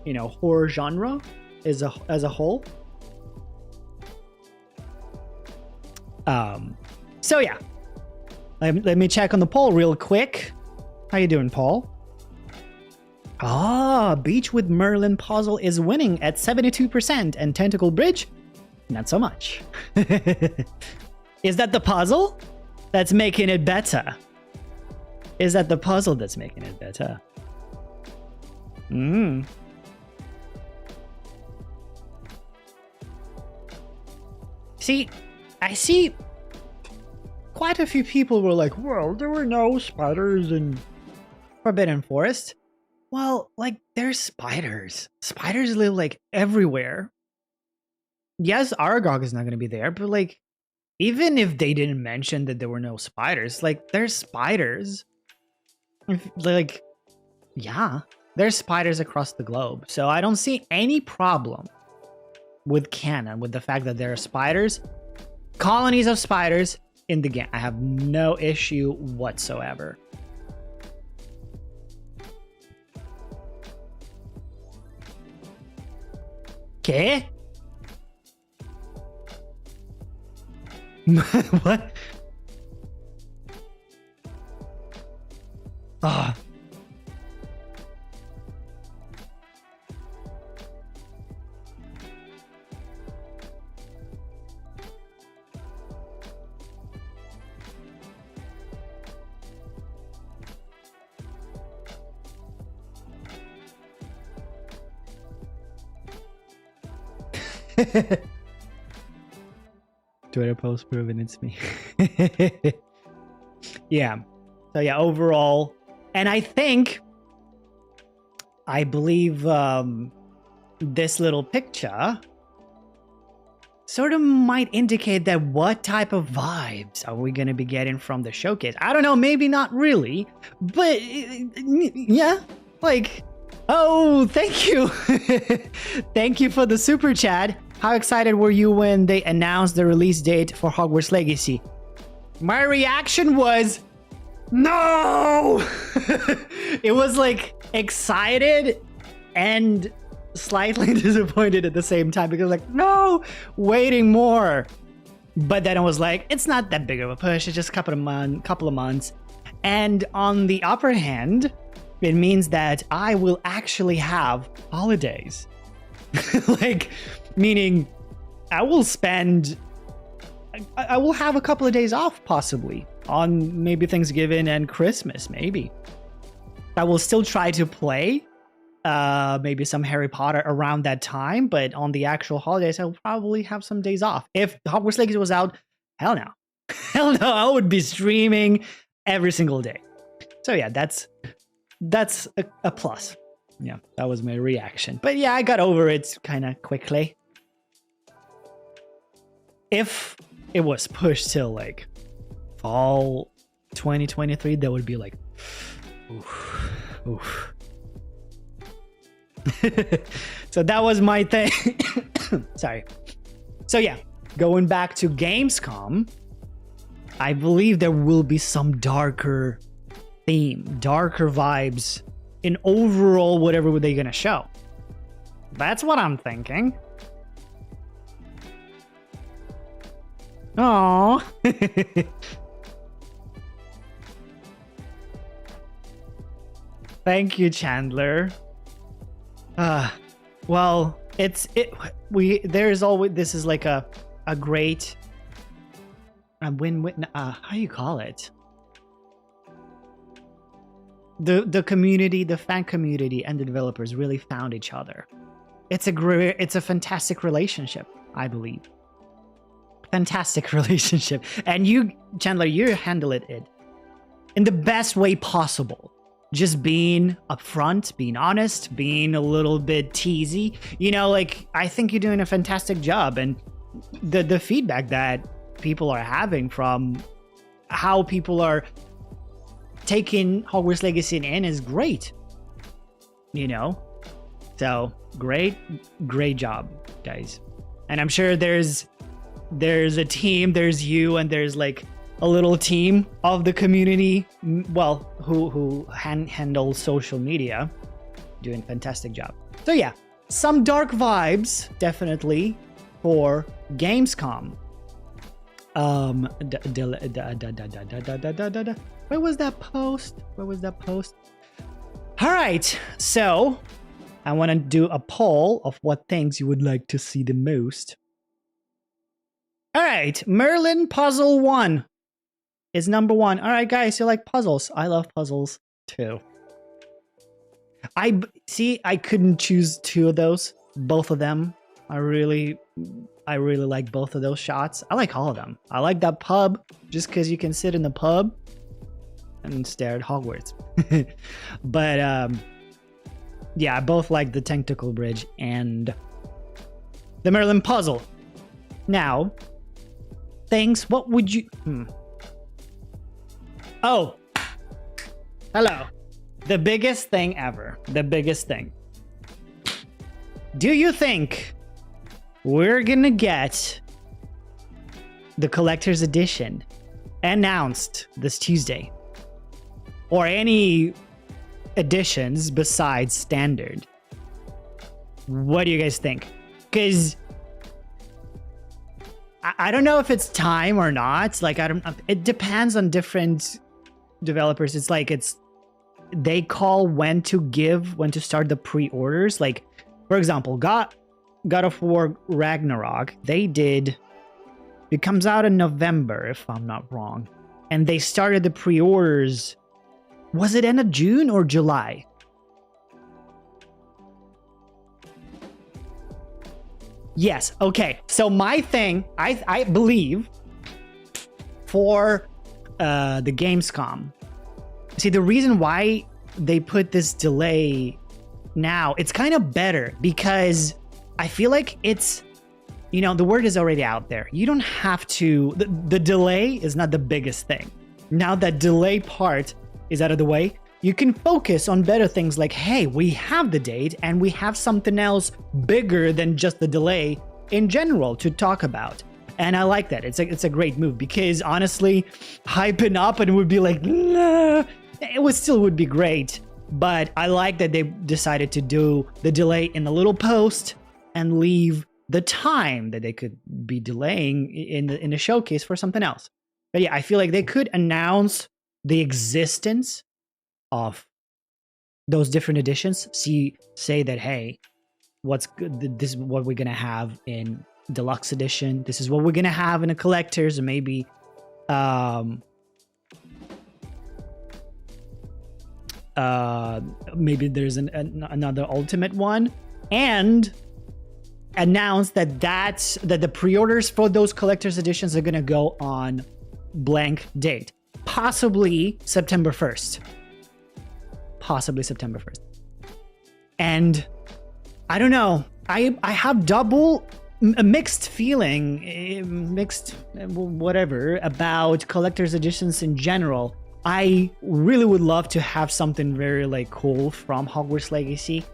you know, horror genre as a whole. So yeah, let me check on the poll real quick. How you doing, Paul? Ah, Beach with Merlin puzzle is winning at 72%, and Tentacle Bridge, not so much. Is that the puzzle that's making it better? Is that the puzzle that's making it better? See, I see quite a few people were like, well, there were no spiders in Forbidden Forest. Well, like, there's spiders. Spiders live, like, everywhere. Yes, Aragog is not going to be there, but, like, even if they didn't mention that there were no spiders, like, there's spiders. Like, yeah, there's spiders across the globe. So I don't see any problem with canon, with the fact that there are spiders, colonies of spiders in the game. I have no issue whatsoever. Okay. What? Ah. Twitter post proving it's me. Yeah. So yeah, overall, and I believe this little picture sort of might indicate that what type of vibes are we going to be getting from the showcase. I don't know, maybe not really, but yeah, like, oh, thank you. Thank you for the super chat. How excited were you when they announced the release date for Hogwarts Legacy? My reaction was, no! It was like excited and slightly disappointed at the same time, because like, no, waiting more. But then I was like, it's not that big of a push. It's just a couple of months. And on the upper hand, it means that I will actually have holidays. Like, meaning I will have a couple of days off, possibly on maybe Thanksgiving and Christmas. Maybe I will still try to play maybe some Harry Potter around that time, but on the actual holidays I'll probably have some days off. If Hogwarts Legacy was out, hell no. Hell no, I would be streaming every single day. So yeah, that's a plus. Yeah, that was my reaction. But yeah, I got over it kind of quickly. If it was pushed till like fall 2023, that would be like, oof, oof. So that was my thing. Sorry. So yeah, going back to Gamescom, I believe there will be some darker theme, darker vibes in overall whatever they're gonna show. That's what I'm thinking. Oh. Thank you, Chandler. Well, there's always, this is like a great win-win. How do you call it? The community, the fan community, and the developers really found each other. It's a fantastic relationship, I believe. Fantastic relationship, and you, Chandler, you handle it in the best way possible. Just being upfront, being honest, being a little bit teasy. You know, like, I think you're doing a fantastic job, and the feedback that people are having from how people are taking Hogwarts Legacy in is great. You know? So, great job, guys. And I'm sure there's a team, there's you, and there's like a little team of the community, well, who handle social media, doing a fantastic job. So yeah, some dark vibes definitely for Gamescom. Where was that post? All right, so I want to do a poll of what things you would like to see the most. All right, Merlin Puzzle 1 is number 1. All right, guys, you like puzzles. I love puzzles too. I couldn't choose 2 of those. Both of them. I really like both of those shots. I like all of them. I like that pub just because you can sit in the pub and stare at Hogwarts. But yeah, I both like the Tentacle Bridge and the Merlin Puzzle. Now, things, what would you... Oh, hello. The biggest thing ever. The biggest thing. Do you think we're gonna get the collector's edition announced this Tuesday? Or any editions besides standard? What do you guys think? Because I don't know if it's time or not. Like, it depends on different developers. It's like, they call when to start the pre-orders. Like, for example, God of War Ragnarok, it comes out in November, if I'm not wrong. And they started the pre-orders, was it end of June or July? Yes, okay. So my thing, I believe, for the Gamescom, see, the reason why they put this delay now, it's kind of better because I feel like it's, you know, the word is already out there. You don't have to, the delay is not the biggest thing. Now that delay part is out of the way, you can focus on better things like, hey, we have the date and we have something else bigger than just the delay in general to talk about. And I like that. It's a great move because honestly, hyping up and it would be like, nah, it would be great. But I like that they decided to do the delay in the little post and leave the time that they could be delaying in the showcase for something else. But yeah, I feel like they could announce the existence of those different editions. Say that, hey, what's good? This is what we're gonna have in deluxe edition. This is what we're gonna have in a collector's, or maybe maybe there's another ultimate one, and announce that the pre-orders for those collector's editions are gonna go on blank date, possibly September 1st. And I don't know, I have a mixed feeling, whatever, about collector's editions in general. I really would love to have something very like cool from Hogwarts Legacy.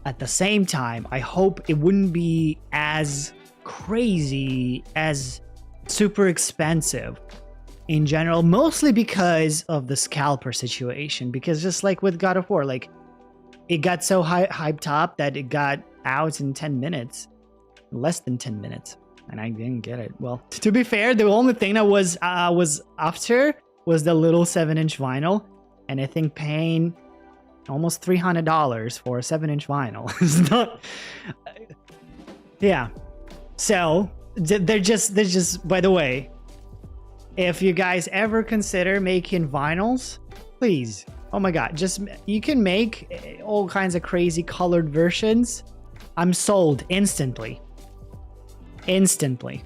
At the same time, I hope it wouldn't be as crazy, as super expensive in general, mostly because of the scalper situation. Because just like with God of War, like, it got so hyped up that it got out in 10 minutes, less than 10 minutes. and I didn't get it. Well, to be fair, the only thing that was after was the little 7-inch vinyl, and I think paying almost $300 for a 7-inch vinyl is not. Yeah. So they're just. By the way, if you guys ever consider making vinyls, please. Oh my God, you can make all kinds of crazy colored versions. I'm sold instantly. Instantly.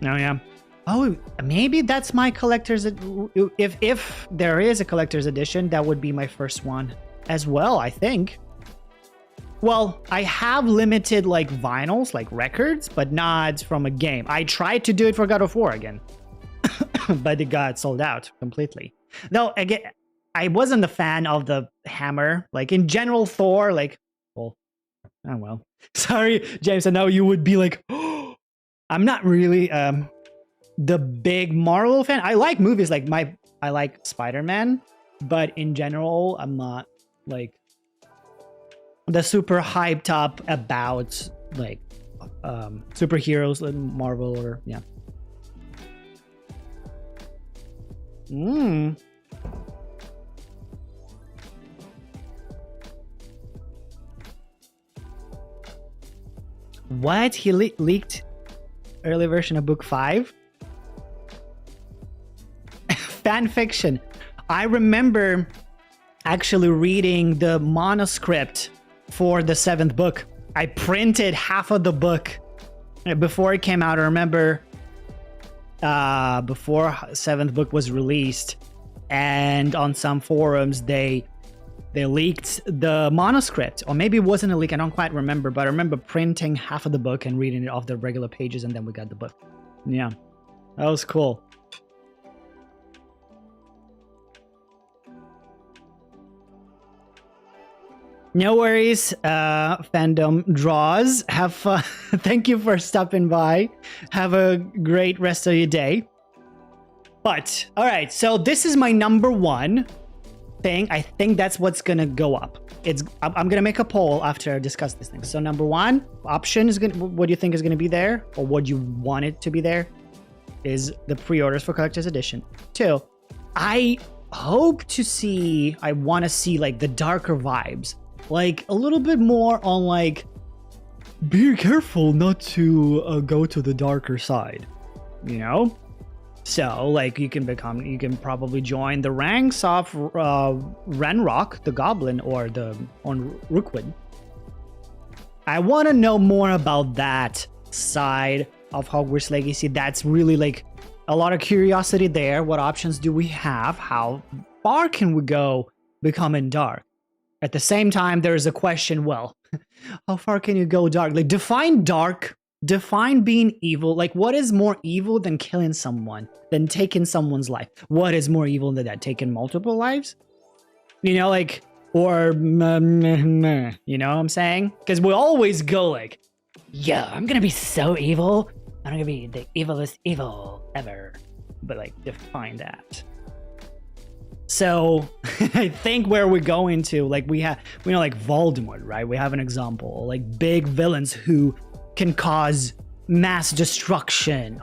Oh yeah. Oh, maybe that's my collector's. If there is a collector's edition, that would be my first one as well, I think. Well, I have limited like vinyls, like records, but not from a game. I tried to do it for God of War again, but it got sold out completely. Though again, I wasn't a fan of the hammer. Like in general, Thor, like, well, oh well. Sorry, James. I know you would be like, oh, I'm not really the big Marvel fan. I like movies like I like Spider-Man, but in general, I'm not like the super hyped up about like superheroes like Marvel or yeah. What? He leaked early version of book 5? Fan fiction. I remember actually reading the manuscript for the 7th book. I printed half of the book before it came out. I remember before 7th book was released, and on some forums they leaked the manuscript, or maybe it wasn't a leak, I don't quite remember, but I remember printing half of the book and reading it off the regular pages, and then we got the book. Yeah, that was cool. No worries, fandom draws. Have fun. Thank you for stopping by. Have a great rest of your day. But, all right, so this is my number 1 thing. I think that's what's gonna go up. I'm gonna make a poll after I discuss this thing. So number 1 option is gonna. What do you think is gonna be there, or what you want it to be there? Is the pre-orders for collector's edition. 2, I hope to see. I want to see like the darker vibes. Like a little bit more on like, be careful not to go to the darker side, you know? So like you can probably join the ranks of Ranrock, the Goblin, or on Rookwood. I want to know more about that side of Hogwarts Legacy. That's really like a lot of curiosity there. What options do we have? How far can we go becoming dark? At the same time, there's a question, well, how far can you go dark? Like, define dark, define being evil. Like, what is more evil than killing someone, than taking someone's life? What is more evil than that? Taking multiple lives? You know, like, or, you know what I'm saying? Because we always go like, yeah, I'm going to be so evil. I'm going to be the evilest evil ever. But, like, define that. So I think where we're going to, like, we know like Voldemort, right? We have an example, like big villains who can cause mass destruction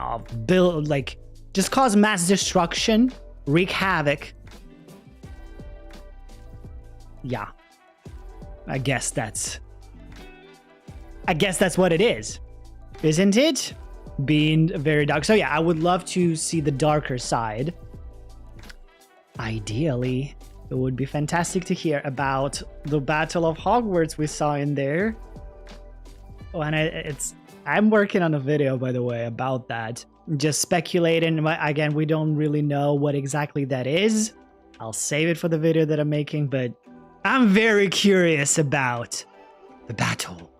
just cause mass destruction, wreak havoc. Yeah, I guess that's what it is, isn't it? Being very dark. So yeah, I would love to see the darker side. Ideally, it would be fantastic to hear about the Battle of Hogwarts we saw in there. Oh, and I'm working on a video, by the way, about that. Just speculating. Again, we don't really know what exactly that is. I'll save it for the video that I'm making, but I'm very curious about the Battle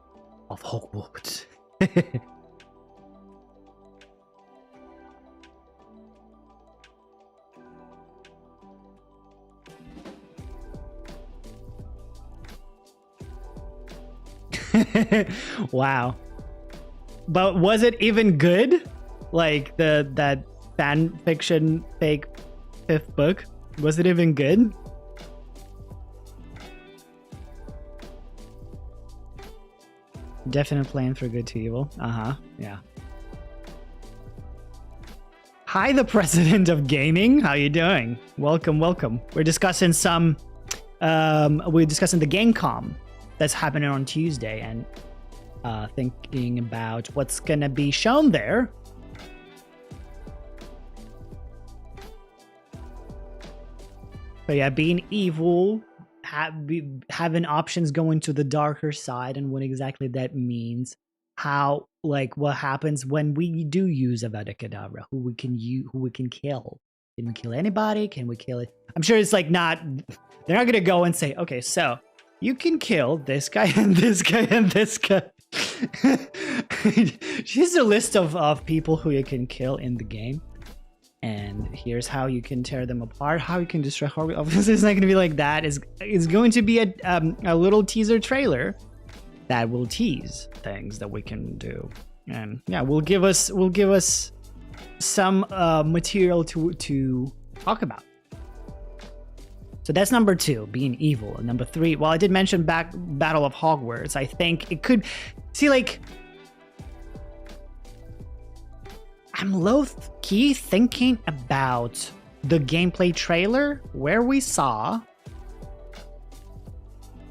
of Hogwarts. Wow. But was it even good? Like that fan fiction fake 5th book? Was it even good? Definite plan for good to evil. Yeah. Hi, the president of gaming. How you doing? Welcome, welcome. We're discussing some. We're discussing the Gamescom that's happening on Tuesday, and thinking about what's gonna be shown there. So yeah, being evil, having options going to the darker side, and what exactly that means. How, like, what happens when we do use Avada Kedavra? Who we can kill? Can we kill anybody? Can we kill it? I'm sure it's like not. They're not gonna go and say, okay, so you can kill this guy and this guy and this guy. Here's a list of people who you can kill in the game. And here's how you can tear them apart, how you can destroy Hogwarts. Obviously, it's not going to be like that. It's going to be a little teaser trailer that will tease things that we can do, and yeah, will give us some material to talk about. So that's number 2, being evil. And number 3, well, I did mention Battle of Hogwarts. I think it could see, like, I'm low-key thinking about the gameplay trailer where we saw.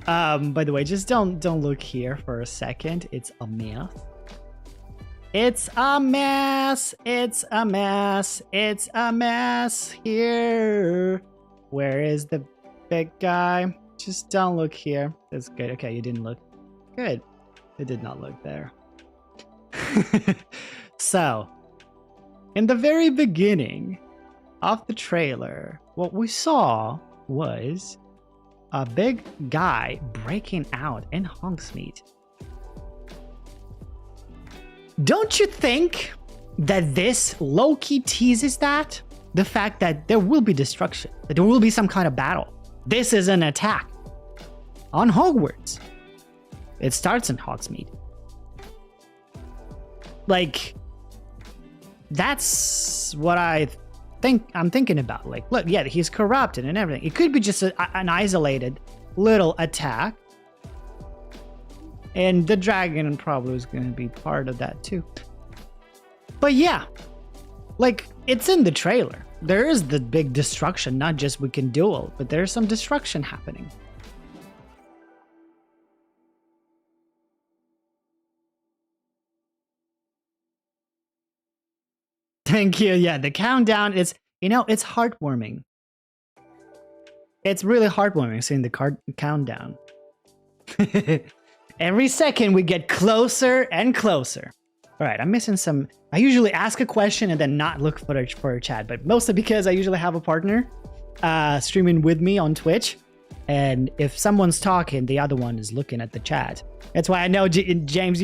By the way, just don't look here for a second. It's a mess. It's a mess. It's a mess. It's a mess here. Where is the big guy? Just don't look here. That's good. Okay, you didn't look. Good. It did not look there. So, in the very beginning of the trailer, what we saw was a big guy breaking out in Hogsmeade. Don't you think that this low-key teases that? The fact that there will be destruction, that there will be some kind of battle. This is an attack on Hogwarts. It starts in Hogsmeade. Like, that's what I'm thinking about. Like, look, yeah, he's corrupted and everything. It could be just an isolated little attack. And the dragon probably is going to be part of that too. But yeah, like, it's in the trailer. There is the big destruction, not just we can duel, but there's some destruction happening. Thank you. Yeah, the countdown is, it's heartwarming. It's really heartwarming seeing the countdown. Every second we get closer and closer. All right, I'm missing some. I usually ask a question and then not look for a chat, but mostly because I usually have a partner streaming with me on Twitch. And if someone's talking, the other one is looking at the chat. That's why I know, James,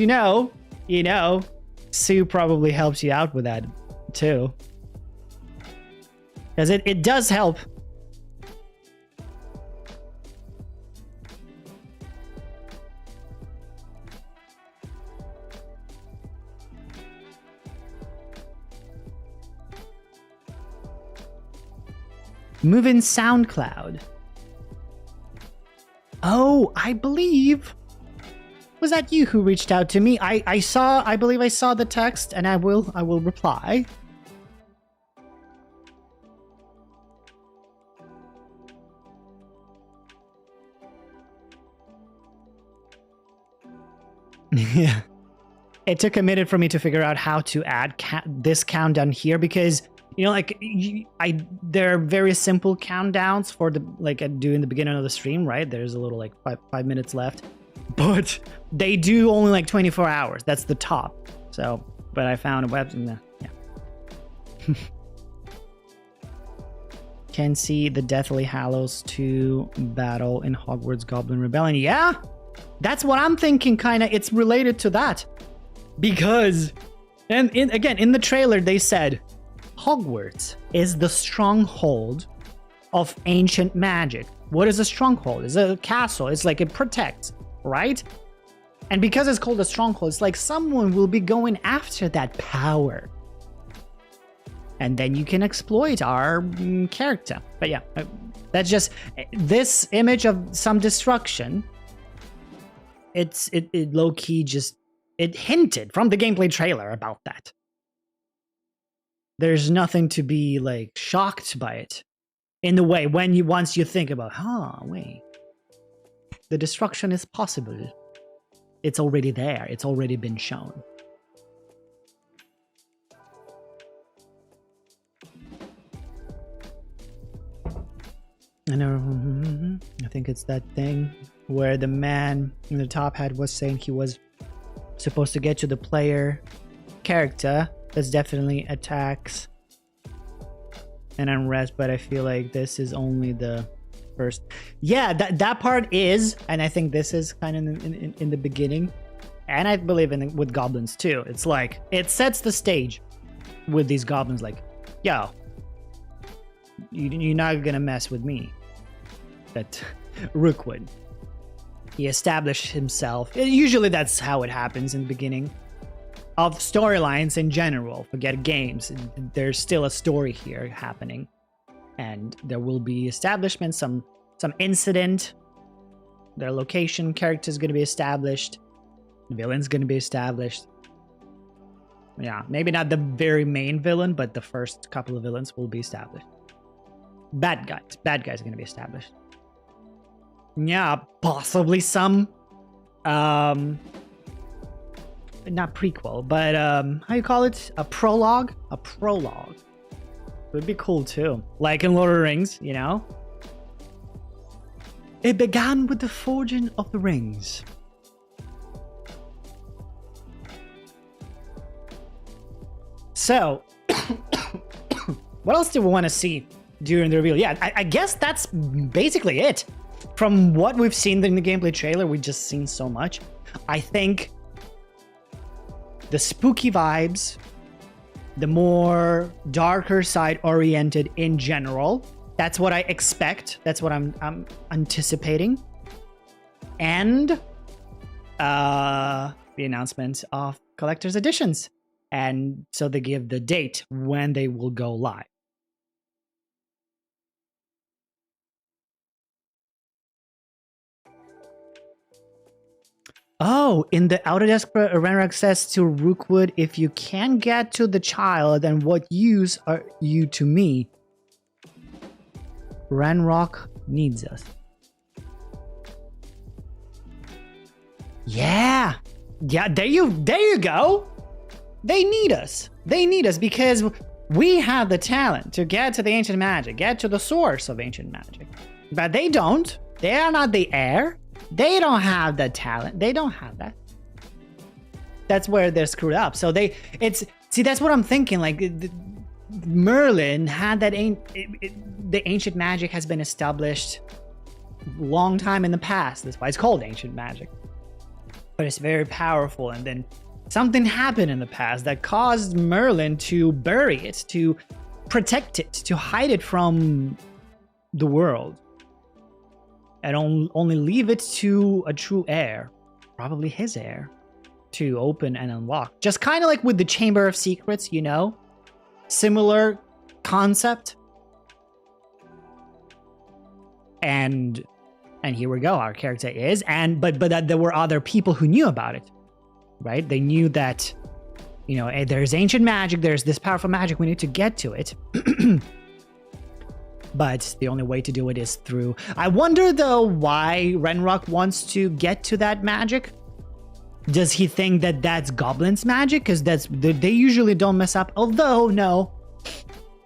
Sue probably helps you out with that too. Because it does help. Moving SoundCloud. Oh, I believe. Was that you who reached out to me? I believe I saw the text, and I will reply. Yeah. It took a minute for me to figure out how to add this countdown here, because there are very simple countdowns for doing the beginning of the stream, right? There's a little 5 minutes left, but they do only 24 hours. That's the top. So, but I found a website. Yeah. Can see the Deathly Hallows 2 battle in Hogwarts Goblin Rebellion. Yeah, that's what I'm thinking. Kind of, it's related to that, because, and again in the trailer they said Hogwarts is the stronghold of ancient magic. What is a stronghold? It's a castle. It's like it protects, right? And because it's called a stronghold, it's like someone will be going after that power. and then you can exploit our character. But yeah, that's just this image of some destruction. It low-key just, it hinted from the gameplay trailer about that. There's nothing to be like shocked by it in the way once you think about, wait, the destruction is possible. It's already there. It's already been shown. I think it's that thing where the man in the top hat was saying he was supposed to get to the player character. That's definitely attacks and unrest, but I feel like this is only the first. Yeah, that part is, and I think this is kind of in the beginning, and I believe with goblins too. It's like it sets the stage with these goblins, like, yo, you're not gonna mess with me. That Rookwood, he established himself. Usually that's how it happens in the beginning of storylines in general. Forget games, there's still a story here happening, and there will be establishment, some incident, their location, character's going to be established, villain's going to be established. Yeah, maybe not the very main villain, but the first couple of villains will be established. Bad guys are going to be established. Yeah, possibly some not prequel, but how you call it? A prologue? A prologue. Would be cool too. Like in Lord of the Rings, you know? It began with the forging of the rings. So, what else do we want to see during the reveal? Yeah, I guess that's basically it. From what we've seen in the gameplay trailer, we've just seen so much. I think the spooky vibes, the more darker side oriented in general, that's what I expect. That's what I'm anticipating. And the announcement of collector's editions. And so they give the date when they will go live. Oh, in the Autodesk, Renrock says to Rookwood, if you can get to the child, then what use are you to me? Renrock needs us. Yeah, there you go. They need us. They need us because we have the talent to get to the ancient magic, get to the source of ancient magic. But they don't. They are not the heir. They don't have the talent. They don't have that. That's where they're screwed up. So see, that's what I'm thinking. Like Merlin had that the ancient magic has been established long time in the past. That's why it's called ancient magic. But it's very powerful. And then something happened in the past that caused Merlin to bury it, to protect it, to hide it from the world. And only leave it to a true heir, probably his heir, to open and unlock. Just kind of like with the Chamber of Secrets, you know? Similar concept. And here we go, our character is, but that there were other people who knew about it, right? They knew that, you know, hey, there's ancient magic, there's this powerful magic, we need to get to it. But the only way to do it is through... I wonder, though, why Renrock wants to get to that magic. Does he think that that's goblins' magic? Because they usually don't mess up. Although, no,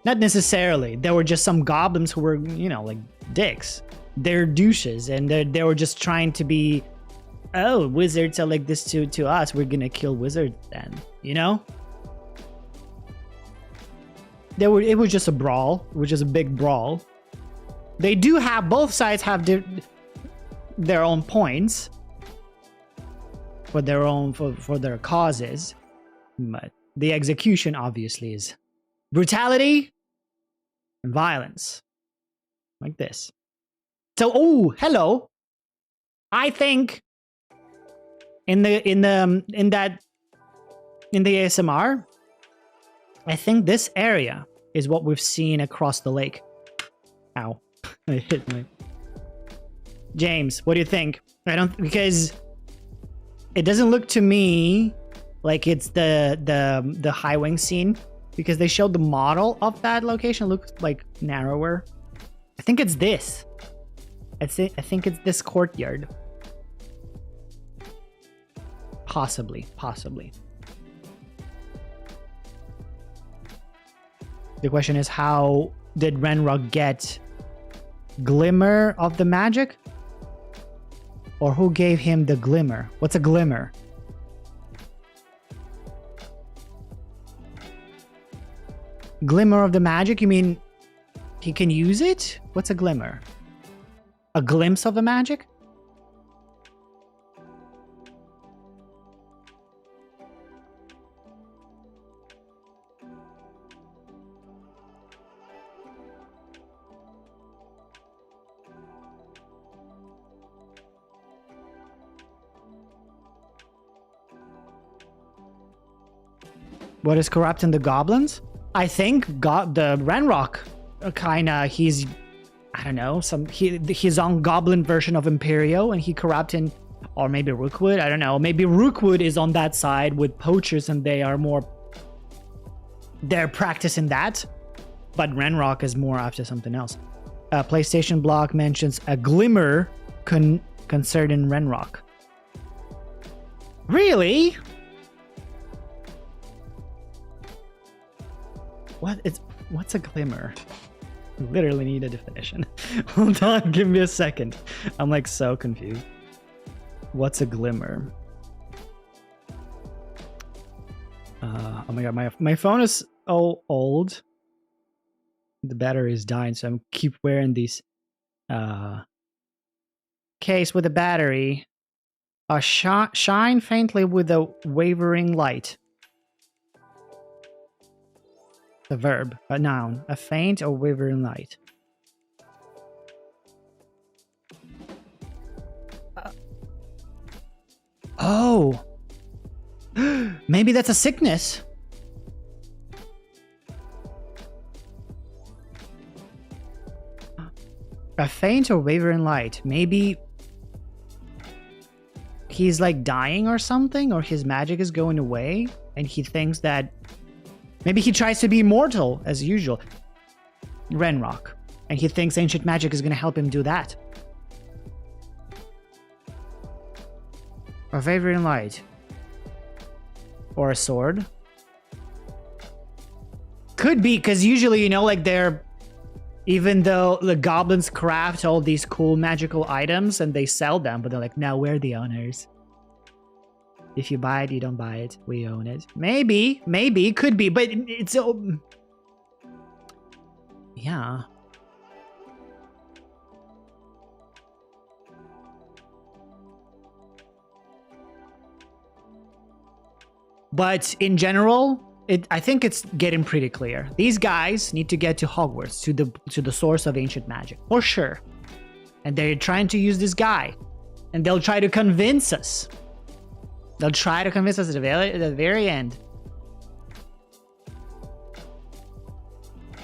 not necessarily. There were just some goblins who were, you know, like dicks. They're douches, and they were just trying to be, oh, wizards are like this to us. We're gonna kill wizards then, you know? It was just a brawl, which is a big brawl. They do have, both sides have their own points for their own, for their causes. But the execution obviously is brutality and violence. Like this. So, oh, hello. I think in the ASMR, I think this area is what we've seen across the lake. Ow. I hit my... James, what do you think? I don't... Because it doesn't look to me like it's the high wing scene, because they showed the model of that location. It looks like narrower. I think it's this. I think it's this courtyard. Possibly. The question is, how did Ranrock get Glimmer of the magic? Or who gave him the Glimmer? What's a Glimmer? Glimmer of the magic? You mean he can use it? What's a Glimmer? A glimpse of the magic? What is corrupting the goblins? I think the Ranrock kinda, he's, I don't know, his own goblin version of Imperio, and he corrupting, or maybe Rookwood, I don't know. Maybe Rookwood is on that side with poachers and they're practicing that, but Ranrock is more after something else. PlayStation blog mentions a Glimmer concerning Ranrock. Really? What's a Glimmer? I literally need a definition. Hold on, give me a second. I'm like so confused. What's a Glimmer? Oh my god, my phone is so old. The battery is dying, so I keep wearing these case with a battery. Shine faintly with a wavering light. The verb, a noun, a faint or wavering light. Oh, maybe that's a sickness. A faint or wavering light. Maybe he's like dying or something, or his magic is going away, and he thinks that maybe he tries to be immortal as usual. Ranrock. And he thinks ancient magic is going to help him do that. A wavering light. Or a sword. Could be, because usually, you know, like they're... Even though the goblins craft all these cool magical items and they sell them, but they're like, no, we're the owners. If you buy it, you don't buy it. We own it. Maybe, could be, but it's... yeah. But in general, I think it's getting pretty clear. These guys need to get to Hogwarts, to the source of ancient magic, for sure. And they're trying to use this guy. And they'll try to convince us. They'll try to convince us at the very end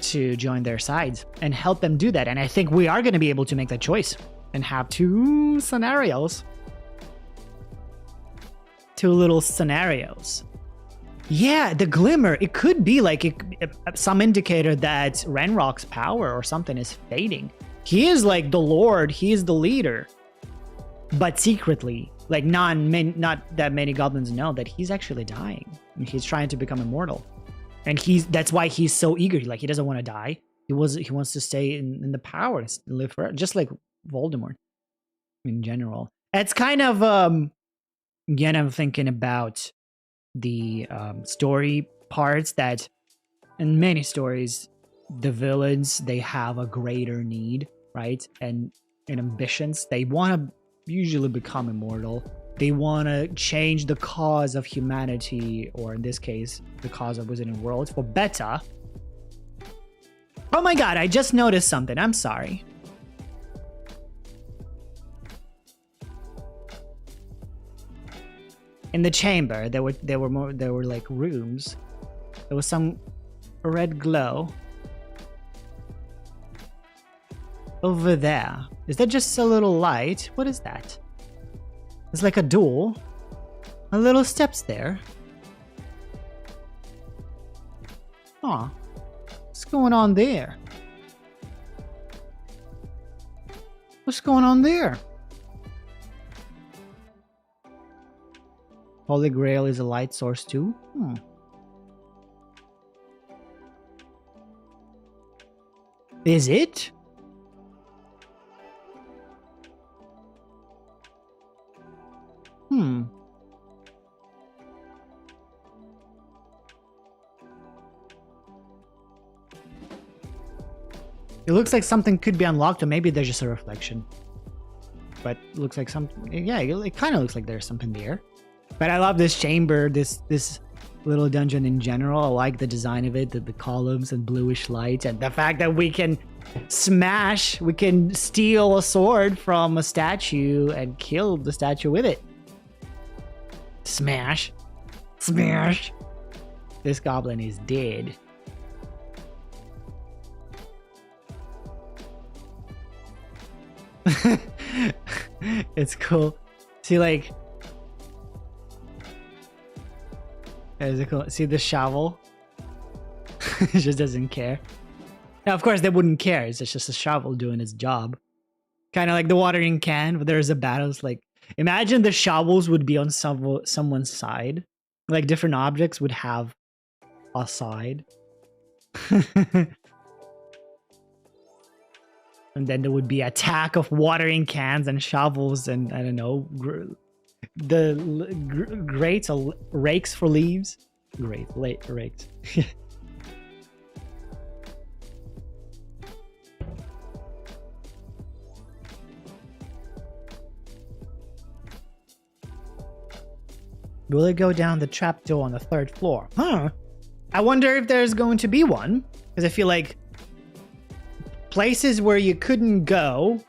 to join their sides and help them do that. And I think we are going to be able to make that choice and have two scenarios. Two little scenarios. Yeah, the Glimmer. It could be like some indicator that Ranrock's power or something is fading. He is like the Lord. He is the leader. But secretly, like not that many goblins know that he's actually dying. And he's trying to become immortal. And that's why he's so eager. Like, he doesn't want to die. He wants to stay in the power and live forever. Just like Voldemort in general. It's kind of, again, I'm thinking about the story parts that in many stories, the villains, they have a greater need, right? And ambitions. They want to usually become immortal. They want to change the cause of humanity, or in this case, the cause of Wizarding World for better. Oh my god, I just noticed something. I'm sorry. In the chamber, there were like rooms. There was some red glow. over there? Is that just a little light? What is that? It's like a door. A little steps there. Huh. What's going on there? What's going on there? Holy Grail is a light source too? Is it? It looks like something could be unlocked, or maybe there's just a reflection. But it looks like something. Yeah, it kind of looks like there's something there. But I love this chamber, this little dungeon in general. I like the design of it, the columns and bluish light, and the fact that we can we can steal a sword from a statue and kill the statue with it. Smash. Smash. This goblin is dead. It's cool. See, like, is it cool? See the shovel? It just doesn't care. Now, of course, they wouldn't care. It's just a shovel doing its job. Kind of like the watering can, but there's a battle. It's like, imagine the shovels would be on someone's side. Like, different objects would have a side. And then there would be attack of watering cans and shovels and, I don't know, grates or rakes for leaves. Rakes. Will it go down the trapdoor on the 3rd floor? Huh. I wonder if there's going to be one. Because I feel like places where you couldn't go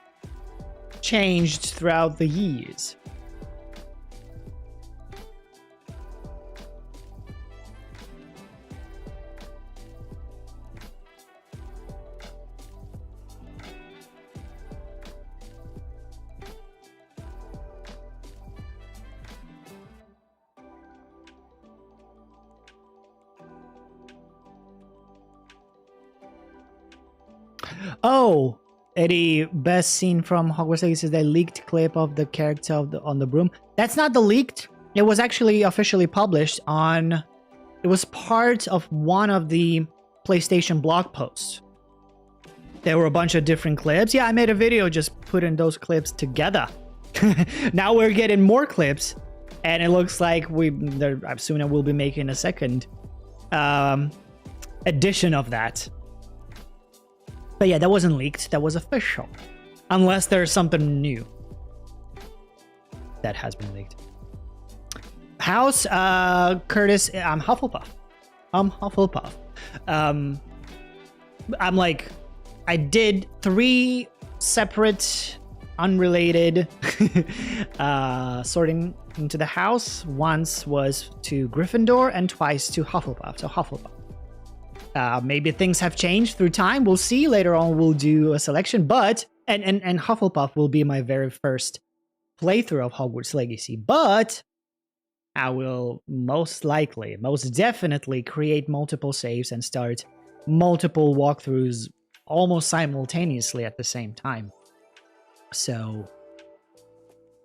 changed throughout the years. Oh, Eddie, best scene from Hogwarts Legacy is the leaked clip of the character on the broom. That's not the leaked. It was actually officially published on... It was part of one of the PlayStation blog posts. There were a bunch of different clips. Yeah, I made a video just putting those clips together. Now we're getting more clips. And it looks like soon I will be making a second edition of that. But yeah, that wasn't leaked. That was official. Unless there's something new that has been leaked. House, Curtis, I'm Hufflepuff. I'm like, I did 3 separate, unrelated sorting into the house. Once was to Gryffindor and twice to Hufflepuff. So Hufflepuff. Maybe things have changed through time. We'll see. Later on, we'll do a selection. But, and Hufflepuff will be my very first playthrough of Hogwarts Legacy. But I will most definitely create multiple saves and start multiple walkthroughs almost simultaneously at the same time. So,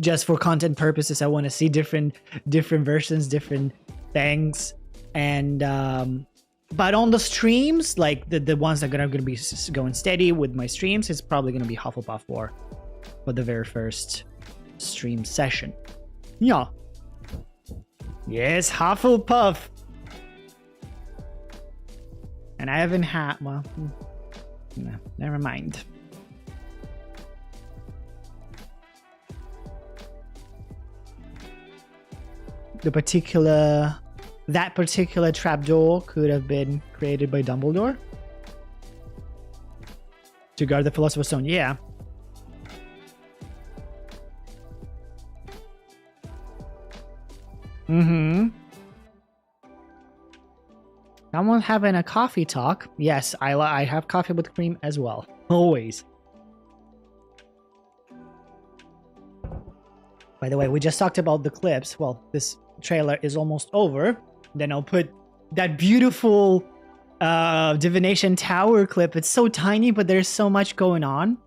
just for content purposes, I want to see different versions, different things. And, but on the streams, like the ones that are going to be going steady with my streams, it's probably going to be Hufflepuff for the very first stream session. Yeah. Yes, Hufflepuff. And I haven't had, well, no, never mind. That particular trapdoor could have been created by Dumbledore to guard the Philosopher's Stone. Yeah. Someone having a coffee talk. Yes, I have coffee with cream as well. Always. By the way, we just talked about the clips. Well, this trailer is almost over. Then I'll put that beautiful Divination Tower clip. It's so tiny, but there's so much going on.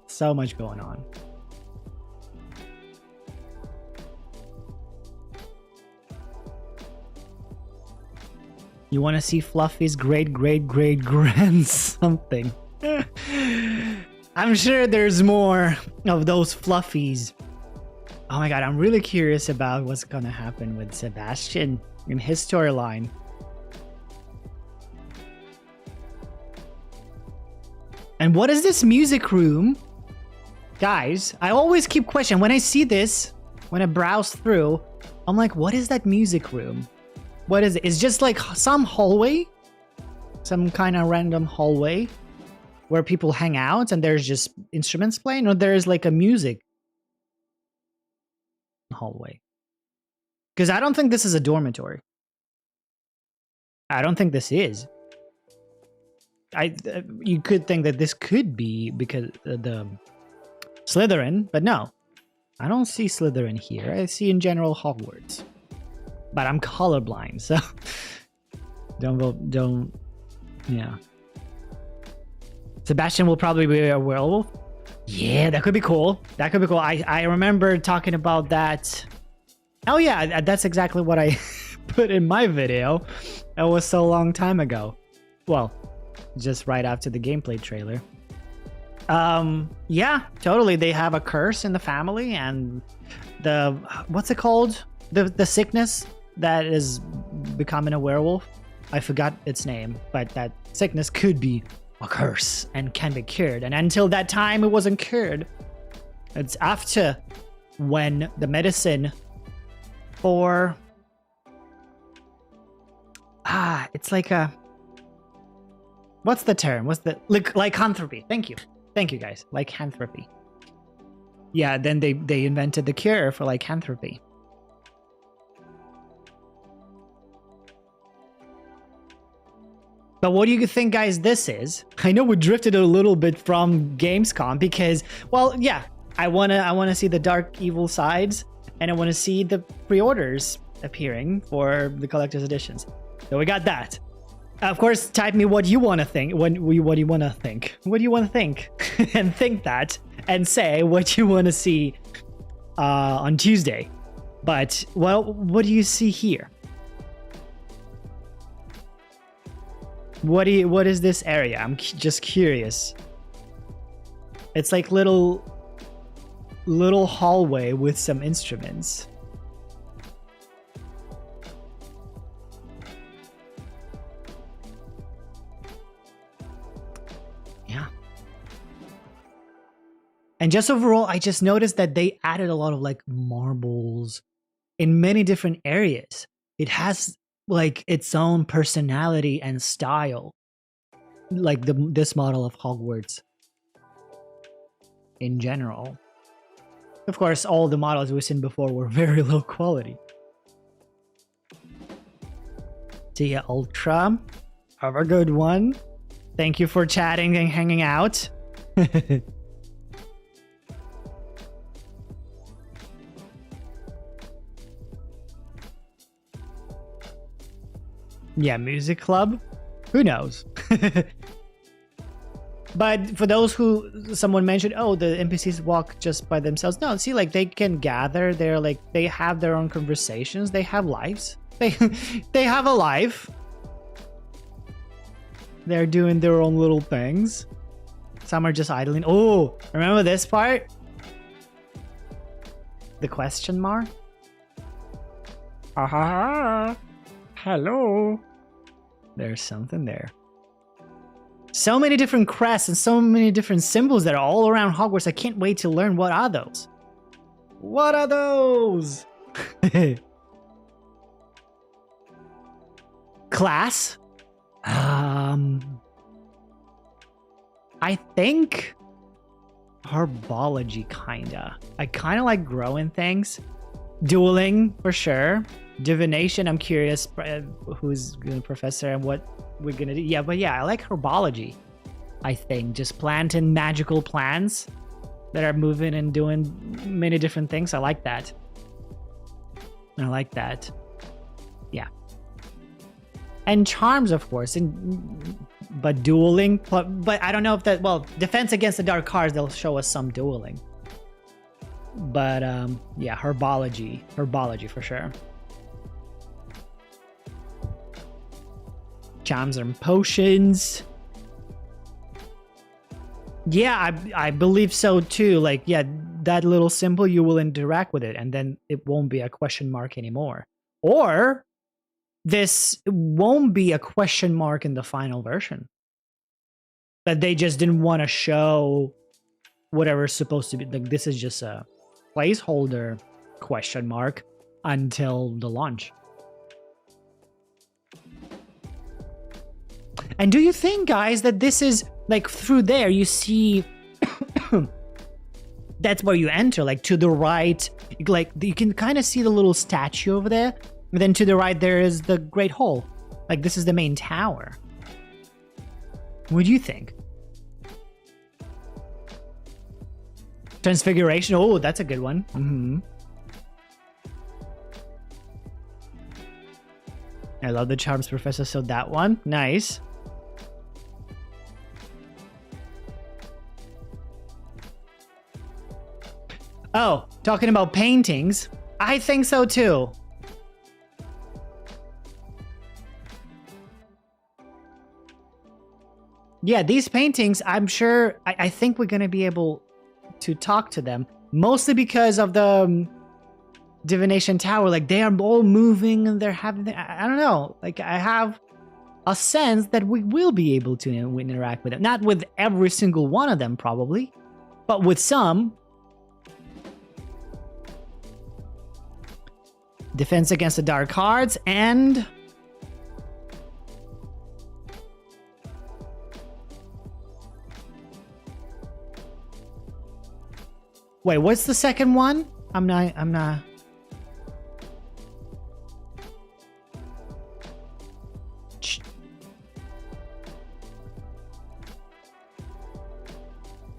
So much going on. You want to see Fluffy's great-great-great-grand something. I'm sure there's more of those Fluffies. Oh my god, I'm really curious about what's gonna happen with Sebastian in his storyline. And what is this music room? Guys, I always keep questioning. When I see this, when I browse through, I'm like, what is that music room? What is it? It's just like some hallway, some kind of random hallway where people hang out and there's just instruments playing, or there's like a music hallway. Because I don't think this is a dormitory. I don't think this is. You could think that this could be because the Slytherin, but no. I don't see Slytherin here. I see in general Hogwarts. But I'm colorblind, so don't, yeah. Sebastian will probably be a werewolf. Yeah, that could be cool. That could be cool. I remember talking about that. Oh yeah, that's exactly what I put in my video. That was so long time ago. Well, just right after the gameplay trailer. Yeah, totally. They have a curse in the family, and the what's it called? The sickness that is becoming a werewolf. I forgot its name, but that sickness could be a curse and can be cured. And until that time, it wasn't cured. It's after when the medicine for it's like a, what's the term? What's the lycanthropy? Thank you guys. Lycanthropy. Yeah, then they invented the cure for lycanthropy. But what do you think, guys, this is? I know we drifted a little bit from Gamescom because, well, yeah, I wanna see the dark evil sides, and I want to see the pre-orders appearing for the collector's editions. So we got that. Of course, type me what you want to think. What do you want to think? What do you want to think? And think that, and say what you want to see on Tuesday. But, well, what do you see here? What is this area? I'm just curious. It's like little hallway with some instruments. Yeah. And just overall, I just noticed that they added a lot of like marbles in many different areas. It has like its own personality and style, like this model of Hogwarts in general. Of course, all the models we've seen before were very low quality. Tia Ultra, have a good one. Thank you for chatting and hanging out. Yeah, music club? Who knows? But for those who, someone mentioned, oh, the NPCs walk just by themselves. No, see, like, they can gather. They're like, they have their own conversations. They have lives. They have a life. They're doing their own little things. Some are just idling. Oh, remember this part? The question mark? Aha. Hello. There's something there. So many different crests and so many different symbols that are all around Hogwarts. I can't wait to learn what are those. What are those? Class? I think herbology, kinda. I kinda like growing things. Dueling, for sure. Divination, I'm curious who's gonna professor and what we're gonna do. Yeah, but yeah, I like herbology. I think just planting magical plants that are moving and doing many different things. I like that. I like that. Yeah. And charms, of course, but dueling. But I don't know if that. Well, defense against the dark cards, they'll show us some dueling. But yeah, herbology for sure. Charms and potions. Yeah, I believe so too. Like, yeah, that little symbol, you will interact with it, and then it won't be a question mark anymore. Or this won't be a question mark in the final version. That they just didn't want to show whatever's supposed to be. Like, this is just a placeholder question mark until the launch. And do you think, guys, that this is like through there you see that's where you enter, like to the right, like you can kind of see the little statue over there, and then to the right there is the Great Hall. Like this is the main tower. What do you think? Transfiguration. Oh, that's a good one. Mm-hmm. I love the charms, Professor. So that one, nice. Oh, talking about paintings. I think so too. Yeah, these paintings, I'm sure, I think we're going to be able to talk to them. Mostly because of the Divination Tower. Like, they are all moving and they're having, I don't know. Like, I have a sense that we will be able to interact with them. Not with every single one of them, probably. But with some. Defense against the dark cards and... Wait, what's the second one? I'm not...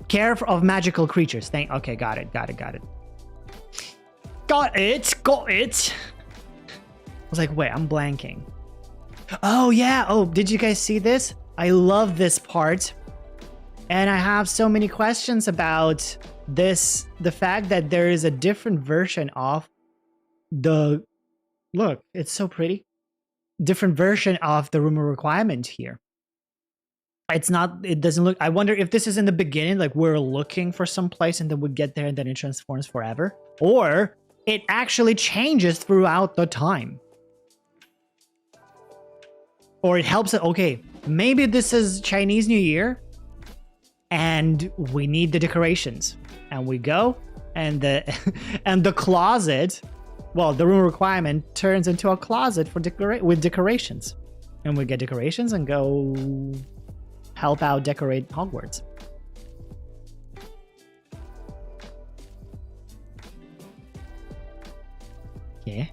Care of magical creatures. Okay, got it. Got it. I was like, wait, I'm blanking. Oh, yeah. Oh, did you guys see this? I love this part. And I have so many questions about this. The fact that there is a different version of the... Look, it's so pretty. Different version of the rumor requirement here. It's not... It doesn't look... I wonder if this is in the beginning, like we're looking for some place and then we get there and then it transforms forever. Or... it actually changes throughout the time. Or it helps it, okay, maybe this is Chinese New Year and we need the decorations. And we go and the closet, well, the room requirement turns into a closet for with decorations. And we get decorations and go help out decorate Hogwarts. Yeah.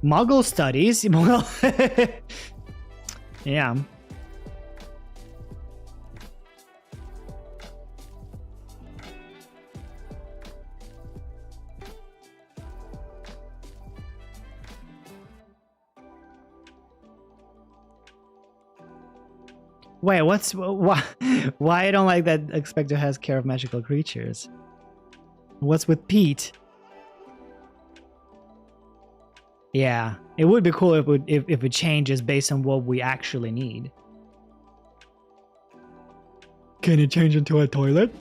Muggle studies? Well, yeah. Wait, why I don't like that Expecto has care of magical creatures? What's with Pete? Yeah, it would be cool if it changes based on what we actually need. Can it change into a toilet?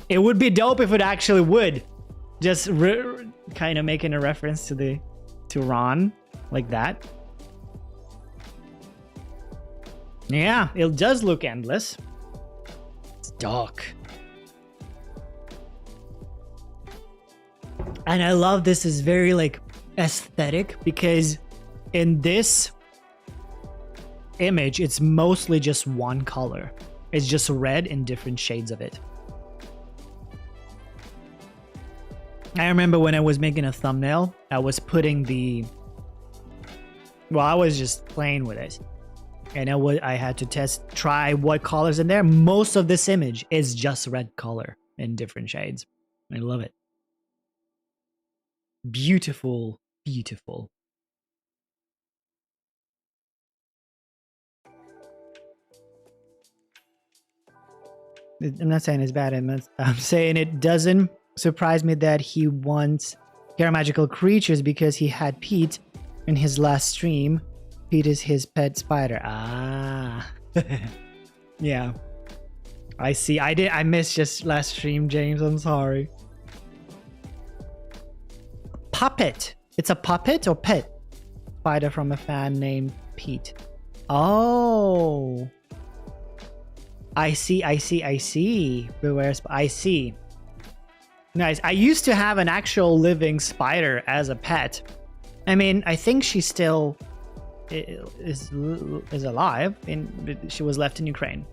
It would be dope if it actually would. Just kind of making a reference to Ron like that. Yeah, it does look endless. It's dark. And I love this is very like aesthetic because in this image, it's mostly just one color. It's just red in different shades of it. I remember when I was making a thumbnail, I was putting I was just playing with it. And I had to try what colors in there. Most of this image is just red color in different shades. I love it. Beautiful, beautiful. I'm not saying it's bad. I'm saying it doesn't surprise me that he wants Hero Magical creatures because he had Pete in his last stream. Pete is his pet spider. Ah. Yeah. I see. I missed just last stream, James. I'm sorry. Puppet. It's a puppet or pet? Spider from a fan named Pete. Oh. I see. Beware. I see. Nice. I used to have an actual living spider as a pet. I mean, I think she still is alive, and she was left in Ukraine.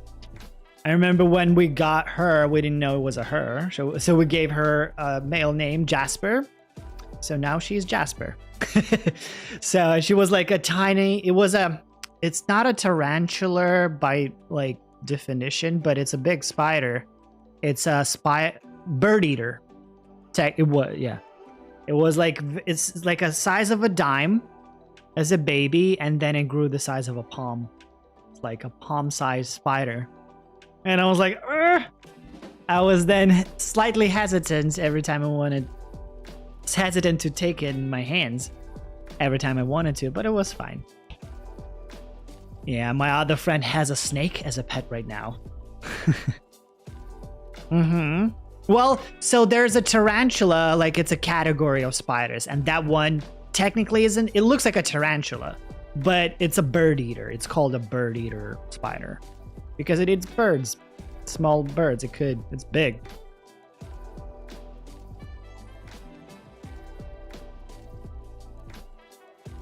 I remember when we got her, we didn't know it was a her, so we gave her a male name, Jasper. So now she's Jasper. So she was like a tiny. It's not a tarantula by like definition, but it's a big spider. It's a bird eater. It was like, it's like a size of a dime as a baby, and then it grew the size of a palm. It's like a palm-sized spider. And I was like, Urgh! I was then slightly hesitant every time hesitant to take it in my hands every time I wanted to, but it was fine. Yeah, my other friend has a snake as a pet right now. Mm-hmm. Well, so there's a tarantula, like it's a category of spiders, and that one technically isn't. It looks like a tarantula, but it's a bird eater. It's called a bird eater spider because it eats birds, small birds. It's big.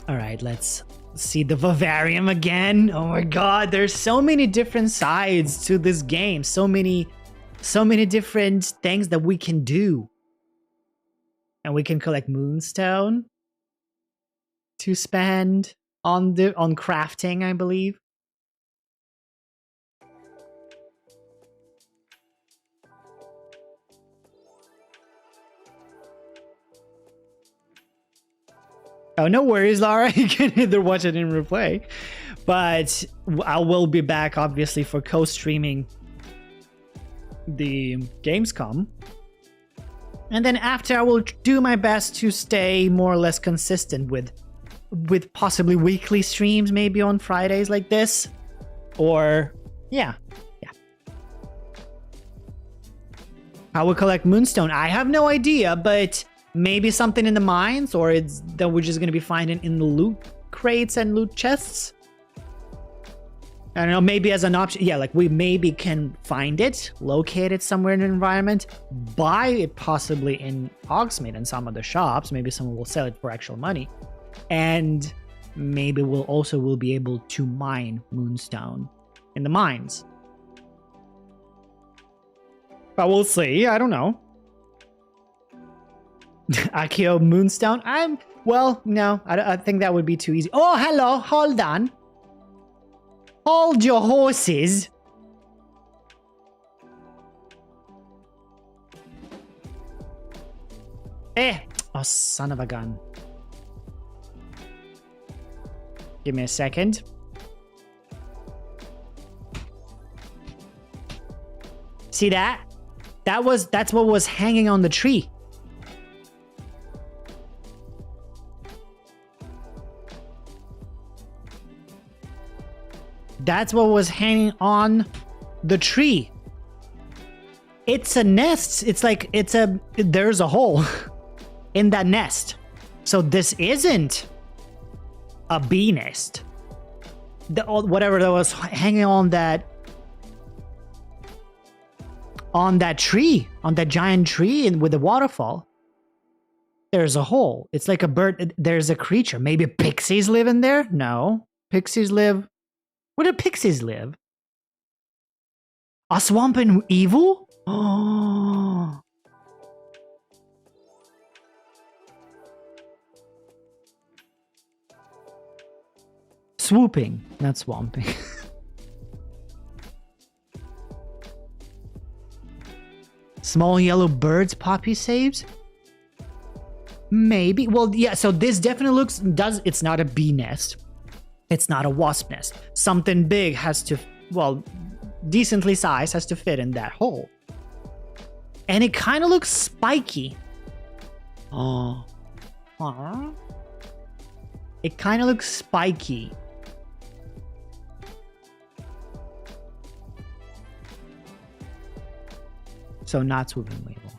All right, let's see the vivarium again. Oh my god, there's so many different sides to this game. So many different things that we can do. And we can collect moonstone to spend on crafting, I believe. Oh, no worries, Laura. You can either watch it in replay. But I will be back, obviously, for co-streaming the Gamescom. And then after, I will do my best to stay more or less consistent with possibly weekly streams, maybe on Fridays like this. Or, yeah. I will collect moonstone. I have no idea, but maybe something in the mines, or it's that we're just going to be finding in the loot crates and loot chests. I don't know, maybe as an option. Yeah, like we maybe can find it, locate it somewhere in an environment, buy it possibly in Hogsmeade and some of the shops. Maybe someone will sell it for actual money. And maybe we'll be able to mine moonstone in the mines. But we'll see. I don't know. Akio moonstone? No, I think that would be too easy. Oh, hello. Hold on. Hold your horses. Oh, son of a gun. Give me a second. See that? That's what was hanging on the tree. That's what was hanging on the tree. It's a nest. It's like there's a hole in that nest. So this isn't a bee nest. Whatever that was hanging on that tree, on that giant tree and with the waterfall. There's a hole. It's like a bird. There's a creature. Maybe pixies live in there? No. Pixies live. Where do pixies live? A swamp in evil? Oh. Swooping, not swamping. Small yellow birds Poppy saves? Maybe. Well, yeah, so this definitely it's not a bee nest. It's not a wasp nest. Something big has to, well, decently sized has to fit in that hole. And it kind of looks spiky. Oh. It kind of looks spiky. So not swooping label.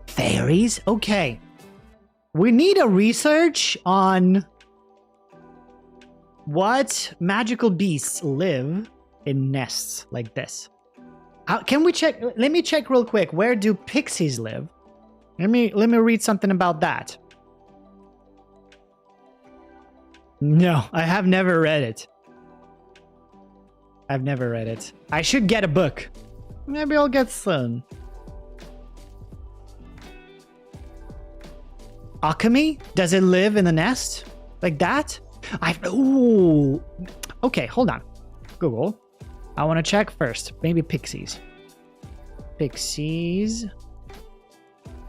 Fairies? Okay. We need a research on what magical beasts live in nests like this. Can we check? Let me check real quick. Where do pixies live? Let me read something about that. No, I have never read it. I've never read it. I should get a book. Maybe I'll get some. Alchemy? Does it live in the nest? Like that? Ooh. Okay, hold on. Google. I want to check first. Maybe pixies. Pixies.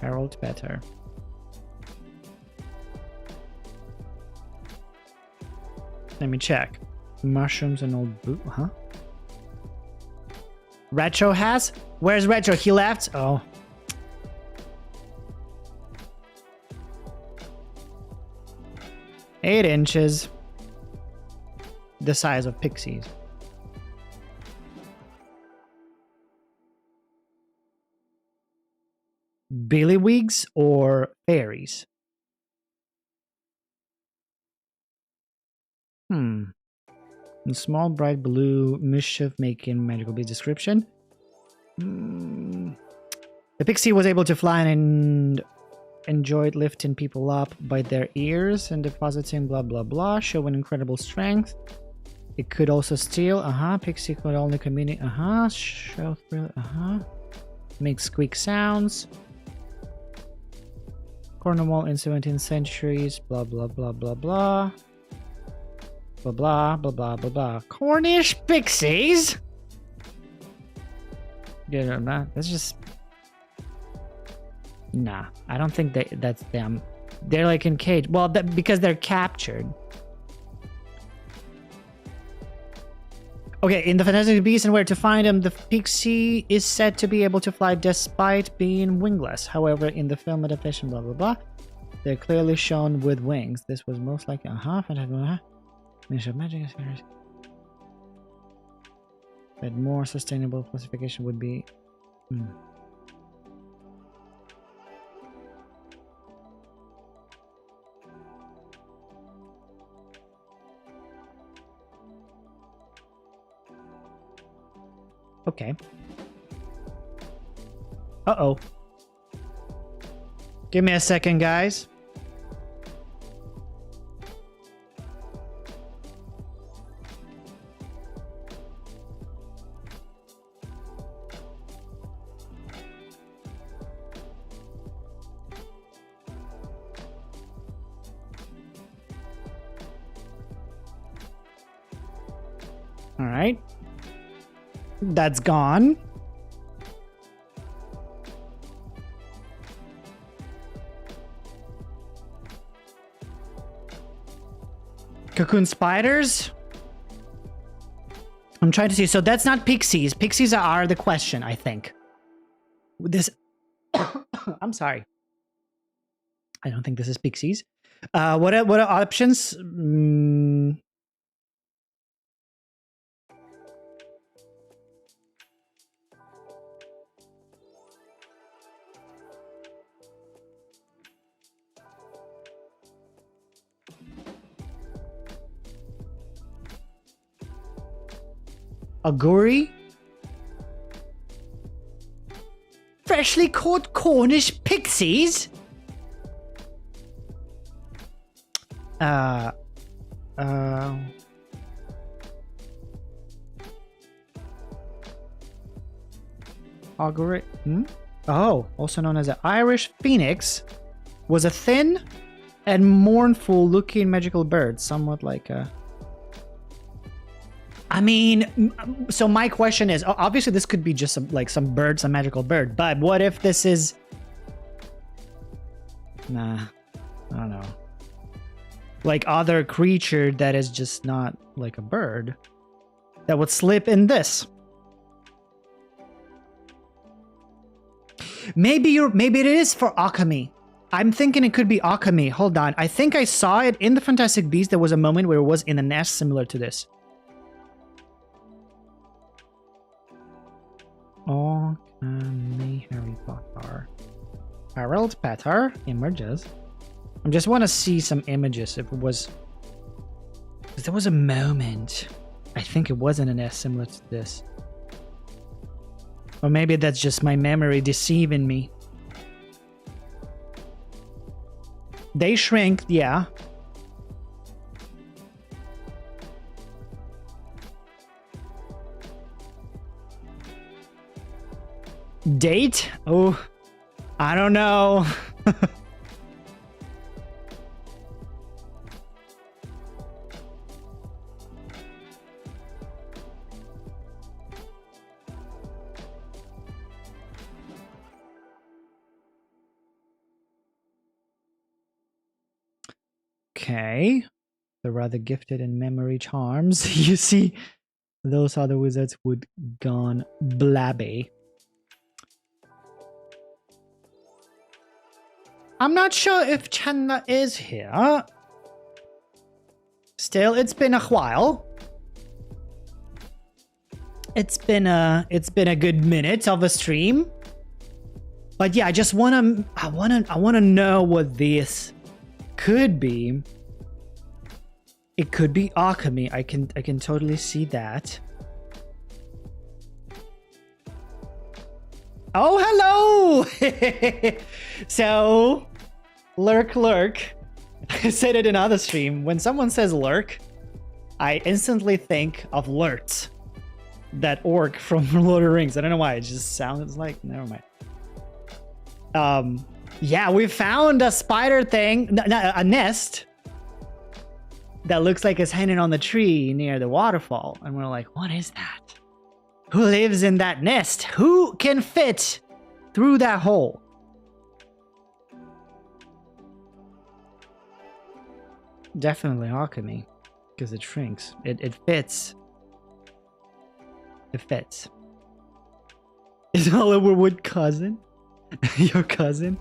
Harold Better. Let me check. Mushrooms and old boot, huh? Retro has? Where's Retro? He left? Oh. Eight inches. The size of pixies. Billywigs or fairies? In small, bright blue, mischief-making magical beast description. The pixie was able to fly and enjoyed lifting people up by their ears and depositing blah blah blah, showing incredible strength. It could also steal. Pixie could only communicate. Show thrill. Make squeak sounds. Cornwall in 17th centuries. Blah blah blah blah blah. Blah blah blah blah blah blah. Cornish pixies. Yeah, nah, that's just. Nah, I don't think that's them. They're like in cage. Well, because they're captured. Okay, in the Fantastic Beasts and Where to Find Them, the pixie is said to be able to fly despite being wingless. However, in the film adaptation, blah blah blah, they're clearly shown with wings. This was most likely magic. But more sustainable classification would be. Okay. Uh-oh. Give me a second, guys. All right. That's gone. Cocoon spiders? I'm trying to see. So that's not pixies. Pixies are the question, I think. This... I'm sorry. I don't think this is pixies. What are options? Aguri? Freshly caught Cornish pixies? Aguri? oh, also known as an Irish phoenix, was a thin and mournful looking magical bird, somewhat like a... I mean, so my question is, obviously this could be just some bird, some magical bird, but what if this is... Nah, I don't know. Like other creature that is just not like a bird that would slip in this. Maybe it is for alchemy. I'm thinking it could be alchemy. Hold on. I think I saw it in the Fantastic Beasts. There was a moment where it was in a nest similar to this. Alchemy Harry Potter. Harold Potter emerges. I just want to see some images if it was... Because there was a moment. I think it was in a nest similar to this. Or maybe that's just my memory deceiving me. They shrink, yeah. Date? Oh, I don't know. Okay. They're rather gifted in memory charms. You see, those other wizards would gone blabby. I'm not sure if Chandler is here. Still, it's been a while. It's been a good minute of a stream. But yeah, I wanna know what this could be. It could be alchemy. I can totally see that. Oh, hello! So, lurk. I said it in other stream. When someone says lurk, I instantly think of Lurt, that orc from Lord of the Rings. I don't know why. It just sounds like... Never mind. Yeah, we found a spider thing, a nest that looks like it's hanging on the tree near the waterfall. And we're like, what is that? Who lives in that nest? Who can fit through that hole? Definitely alchemy, because it shrinks. It fits. It fits. Is Oliver Wood cousin? Your cousin?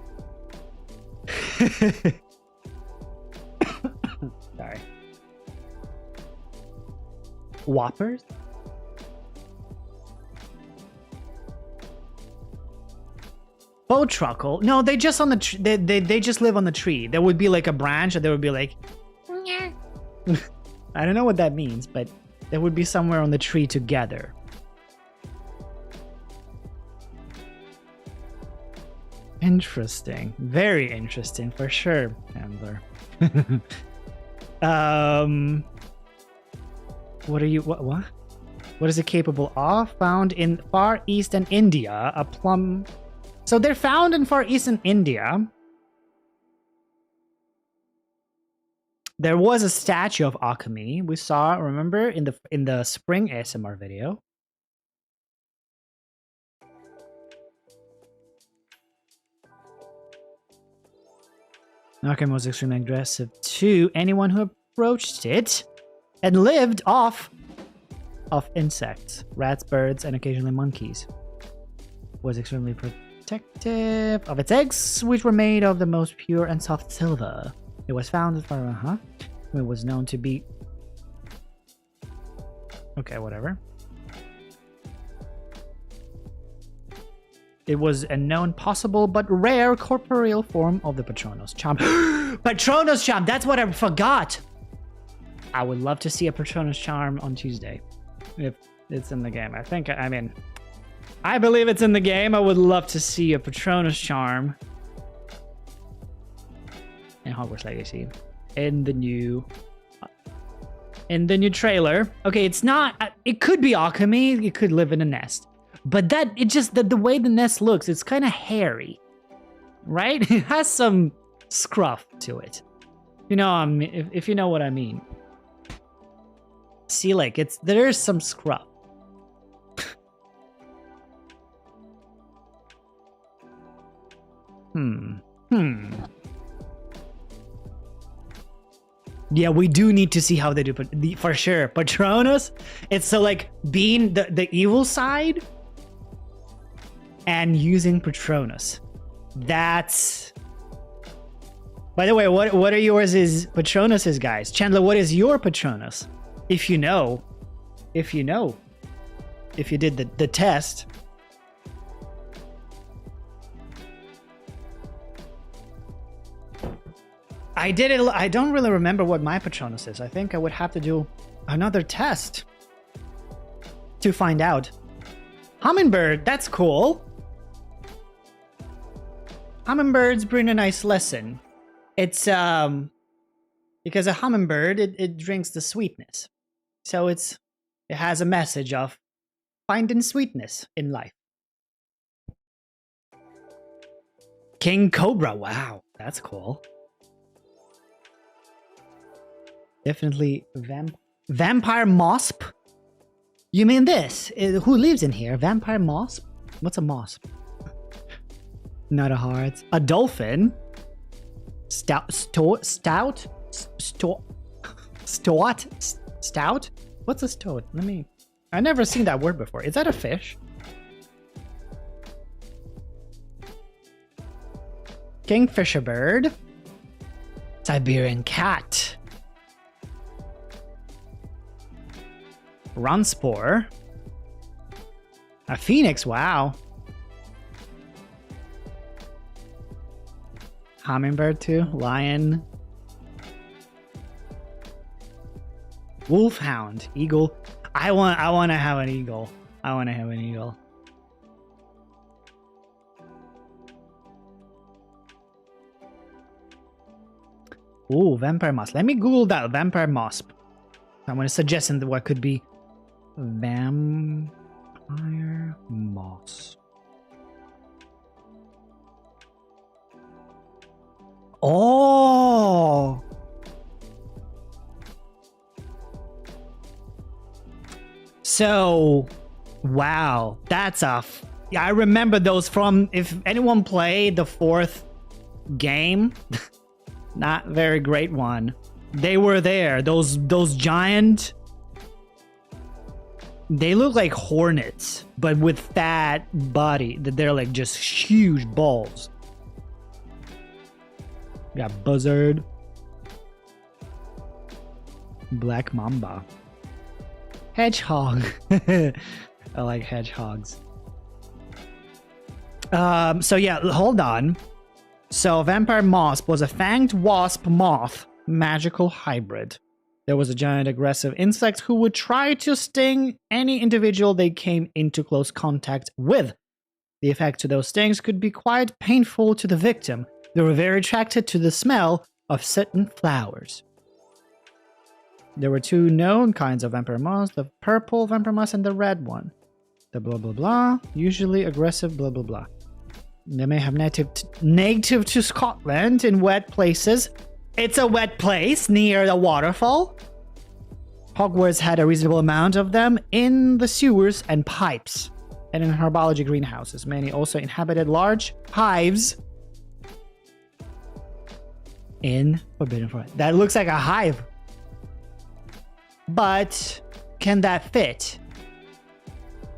Sorry. Whoppers? Bowtruckle? No, they just on the they just live on the tree. There would be like a branch, and they would be like, I don't know what that means, but they would be somewhere on the tree together. Interesting. Very interesting for sure, Handler. What are you... What? What is it capable of? Found in Far Eastern India. A plum... So they're found in Far Eastern India. There was a statue of alchemy we saw, remember, in the spring ASMR video. Alchemy was extremely aggressive to anyone who approached it, and lived off of insects, rats, birds, and occasionally monkeys. Was extremely protective of its eggs, which were made of the most pure and soft silver. It was found as far it was known to be... Okay, whatever. It was a known possible but rare corporeal form of the Patronus charm. Patronus charm! That's what I forgot! I would love to see a Patronus charm on Tuesday. If it's in the game. I believe it's in the game. I would love to see a Patronus charm in Hogwarts Legacy. In the new trailer. Okay, it's not... It could be alchemy. It could live in a nest. But it just, the way the nest looks, it's kind of hairy, right? It has some scruff to it. You know, if you know what I mean. See, like, there's some scruff. Yeah, we do need to see how they do, but for sure. Patronus, it's so like being the evil side and using Patronus. That's... By the way, what are yours is Patronus's, guys? Chandler, what is your Patronus? If you know. If you did the test. I did it. I don't really remember what my Patronus is. I think I would have to do another test to find out. Hummingbird, that's cool. Hummingbirds bring a nice lesson. It's because a hummingbird it drinks the sweetness. So it has a message of finding sweetness in life. King Cobra, wow, that's cool. Definitely Vampire Mosp. You mean this? Who lives in here? Vampire Mosp? What's a Mosp? Not a heart. A dolphin. Stout? What's a stoat? I've never seen that word before. Is that a fish? Kingfisher bird. Siberian cat. Runspore. A phoenix, wow. Hummingbird too. Lion. Wolfhound. Eagle. I want to have an eagle. I want to have an eagle. Ooh, vampire moss. Let me Google that. Vampire moss. I'm going to suggest what could be vampire moss. Oh. So, wow, that's yeah, I remember those from, if anyone played the 4th game, not very great one. They were there. Those giant, they look like hornets, but with fat body. That they're like just huge balls. Got buzzard, black mamba, hedgehog. I like hedgehogs. So yeah, hold on. So vampire moth was a fanged wasp moth magical hybrid. There was a giant aggressive insect who would try to sting any individual they came into close contact with. The effect to those stings could be quite painful to the victim. They were very attracted to the smell of certain flowers. There were 2 known kinds of vampire moths, the purple vampire moth and the red one. The blah blah blah, usually aggressive blah blah blah. They may have native to Scotland in wet places. It's a wet place near the waterfall. Hogwarts had a reasonable amount of them in the sewers and pipes, and in herbology greenhouses. Many also inhabited large hives in Forbidden Forest. That looks like a hive. But can that fit?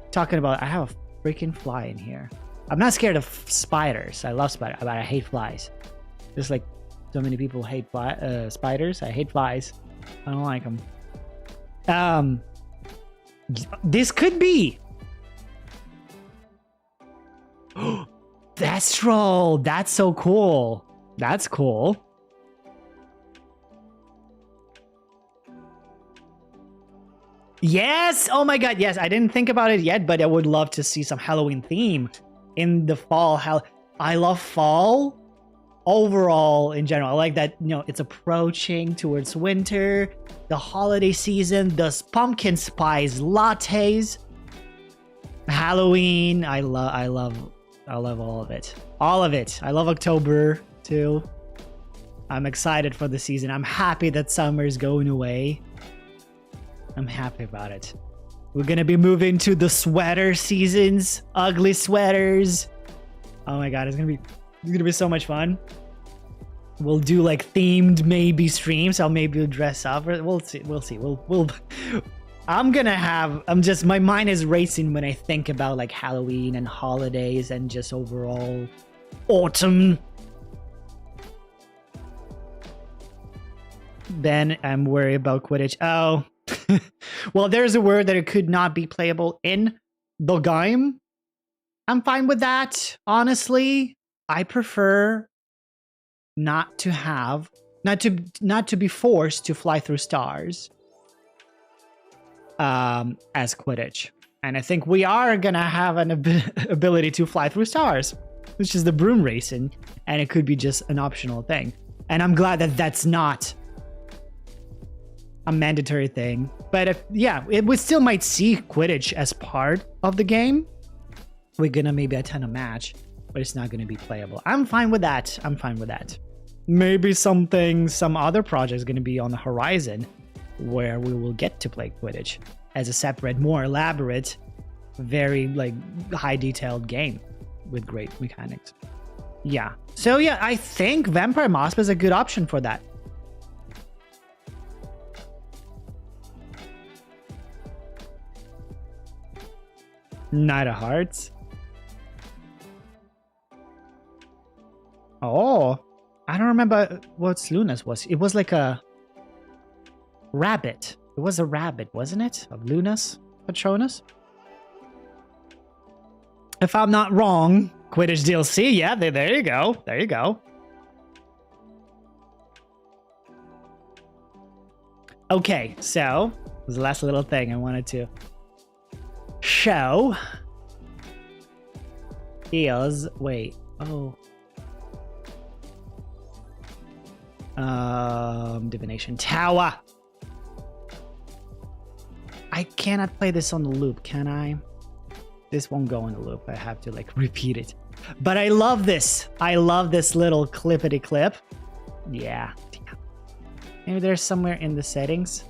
Talking about, I have a freaking fly in here. I'm not scared of spiders. I love spiders, but I hate flies. Just like so many people hate spiders. I hate flies. I don't like them. This could be. That's troll. That's so cool. That's cool. Yes! Oh my god, yes. I didn't think about it yet, but I would love to see some Halloween theme in the fall. I love fall overall in general. I like that, you know, it's approaching towards winter, the holiday season, those pumpkin spice lattes. Halloween. I love all of it. All of it. I love October too. I'm excited for the season. I'm happy that summer's going away. I'm happy about it. We're gonna be moving to the sweater seasons. Ugly sweaters. Oh my god, it's gonna be so much fun. We'll do like themed maybe streams. I'll maybe dress up. We'll see. My mind is racing when I think about like Halloween and holidays and just overall autumn. Then I'm worried about Quidditch. Oh, well, there's a word that it could not be playable in the game. I'm fine with that. Honestly, I prefer not to be forced to fly through stars as Quidditch. And I think we are gonna have an ability to fly through stars, which is the broom racing, and it could be just an optional thing. And I'm glad that that's not a mandatory thing. But we still might see Quidditch as part of the game. We're gonna maybe attend a match, but it's not gonna be playable. I'm fine with that. Maybe some other project is gonna be on the horizon where we will get to play Quidditch as a separate, more elaborate, very like high detailed game with great mechanics. Yeah. So yeah, I think Vampire Mosp is a good option for that. Knight of Hearts. Oh, I don't remember what Luna's was. It was like a rabbit. It was a rabbit, wasn't it? Of Luna's Patronus? If I'm not wrong. Quidditch DLC. Yeah, there you go. There you go. Okay, so this is the last little thing I wanted to show. Divination Tower. I cannot play this on the loop, can I? This won't go on the loop. I have to like repeat it. But I love this. I love this little clippity clip. Yeah. Maybe there's somewhere in the settings.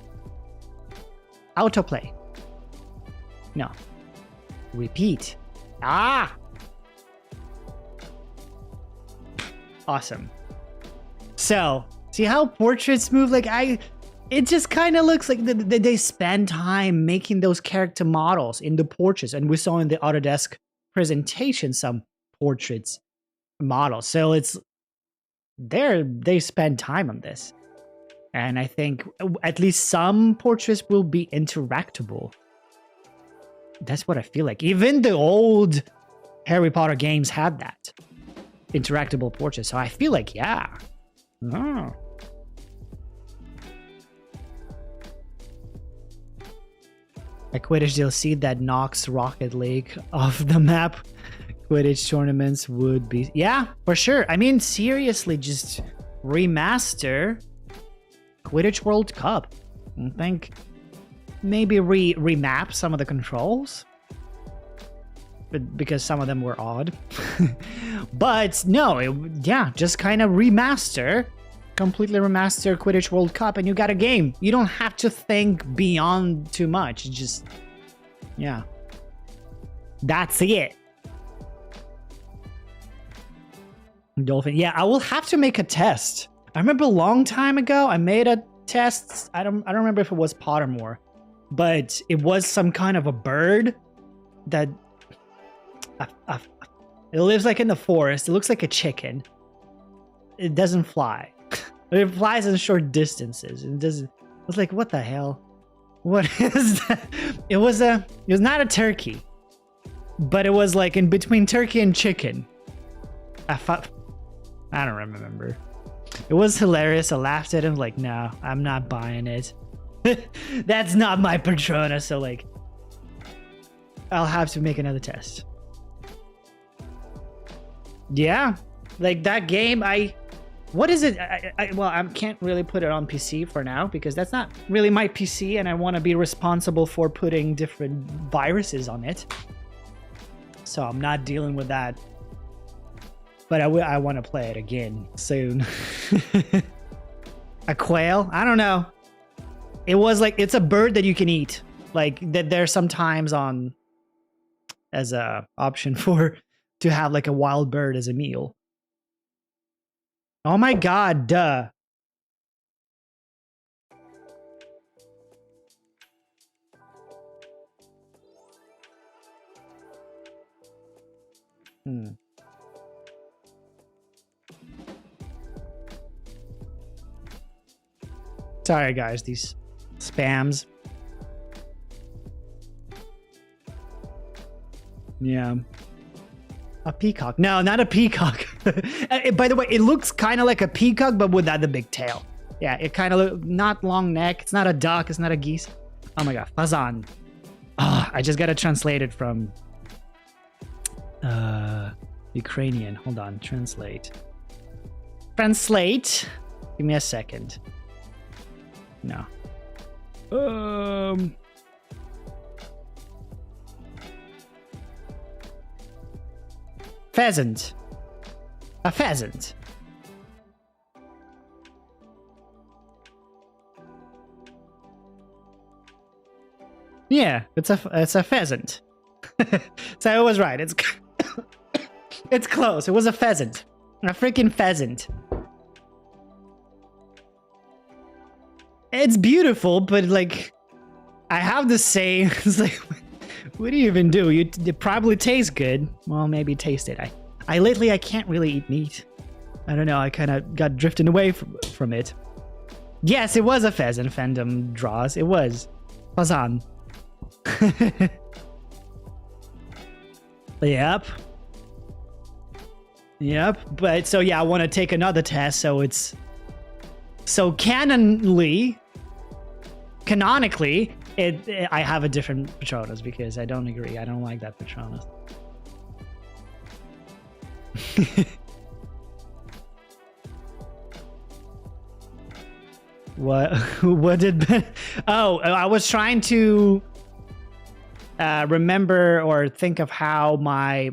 Autoplay. No. Repeat. Ah! Awesome. So, see how portraits move? Like, it just kind of looks like they spend time making those character models in the portraits. And we saw in the Autodesk presentation some portraits models. So they spend time on this. And I think at least some portraits will be interactable. That's what I feel like. Even the old Harry Potter games had that. Interactable portraits. So I feel like, yeah. Oh. A Quidditch DLC that knocks Rocket League off the map. Quidditch tournaments would be... Yeah, for sure. I mean, seriously, just remaster Quidditch World Cup. I think maybe remap some of the controls. Because some of them were odd. But no, just kind of remaster. Completely remaster Quidditch World Cup and you got a game. You don't have to think beyond too much. Just, yeah. That's it. Dolphin. Yeah, I will have to make a test. I remember a long time ago, I made a test. I don't remember if it was Pottermore. But it was some kind of a bird that... it lives like in the forest. It looks like a chicken. It doesn't fly. It flies in short distances. It doesn't. I was like, what the hell? What is that? It was not a turkey, but it was like in between turkey and chicken. I don't remember. It was hilarious. I laughed at him like, no, I'm not buying it. That's not my Patronus. So like, I'll have to make another test. Yeah, like that game, what is it? Well, I can't really put it on PC for now because that's not really my PC and I want to be responsible for putting different viruses on it. so I'm not dealing with that. But I want to play it again soon. A quail? I don't know. It was like, it's a bird that you can eat. Like that there's sometimes on as a option for to have like a wild bird as a meal. Oh my god, duh. Sorry guys, these spams. Yeah. A peacock. No, not a peacock. By the way, it looks kind of like a peacock, but without the big tail. Yeah, it kind of not long neck. It's not a duck. It's not a geese. Oh my god, fazan. Oh, I just got to translate it from Ukrainian. Hold on, translate. Translate. Give me a second. No. Pheasant. A pheasant. Yeah, it's a pheasant. So I was right. It's it's close. It was a pheasant. A freaking pheasant. It's beautiful, but like, I have the same. It's like, what do you even do? It probably tastes good. Well, maybe taste it. I lately I can't really eat meat. I don't know. I kind of got drifting away from it. Yes, it was a pheasant. Fandom draws. It was fazan. Yep. Yep. But so yeah, I want to take another test. So it's canonically, I have a different Patronus because I don't agree. I don't like that Patronus. What did oh, I was trying to remember or think of how my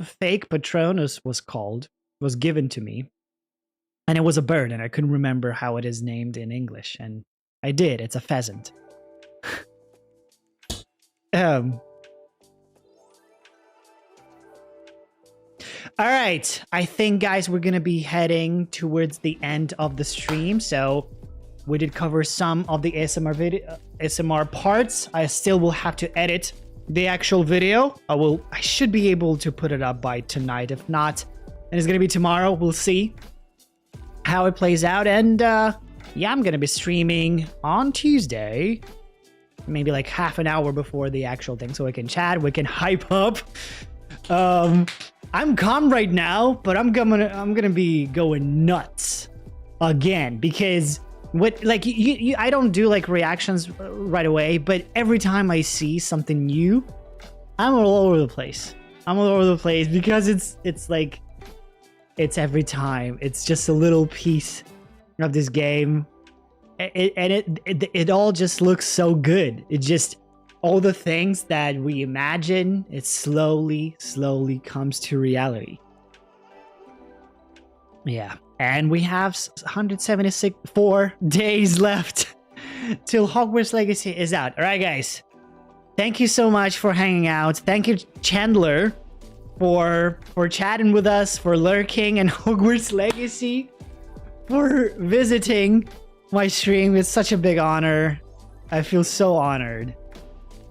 fake Patronus was given to me, and it was a bird, and I couldn't remember how it is named in English, and I did. It's a pheasant. All right, I think guys, we're gonna be heading towards the end of the stream. So we did cover some of the ASMR parts. I still will have to edit the actual video. I should be able to put it up by tonight. If not, then it's gonna be tomorrow. We'll see how it plays out. And yeah, I'm gonna be streaming on Tuesday, maybe like half an hour before the actual thing, so we can chat, we can hype up. I'm calm right now, but I'm gonna be going nuts again because like I don't do like reactions right away, but every time I see something new, I'm all over the place. I'm all over the place because it's like it's every time. It's just a little piece of this game, it all just looks so good. It just all the things that we imagine, it slowly comes to reality. Yeah, and we have 174 days left till Hogwarts Legacy is out. All right, guys, thank you so much for hanging out. Thank you, Chandler, for chatting with us, for lurking, and Hogwarts Legacy for visiting my stream. It's such a big honor. I feel so honored,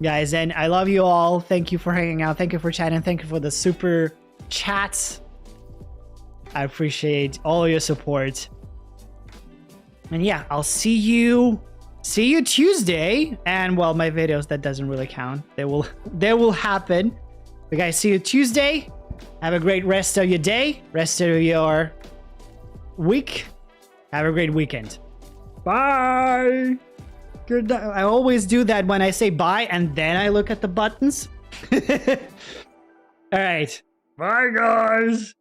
guys, and I love you all. Thank you for hanging out. Thank you for chatting. Thank you for the super chats. I appreciate all your support. And yeah, I'll see you Tuesday. And well, my videos, that doesn't really count. They will happen. But guys, see you Tuesday. Have a great rest of your day, rest of your week. Have a great weekend. Bye. Good night. I always do that when I say bye and then I look at the buttons. All right. Bye, guys.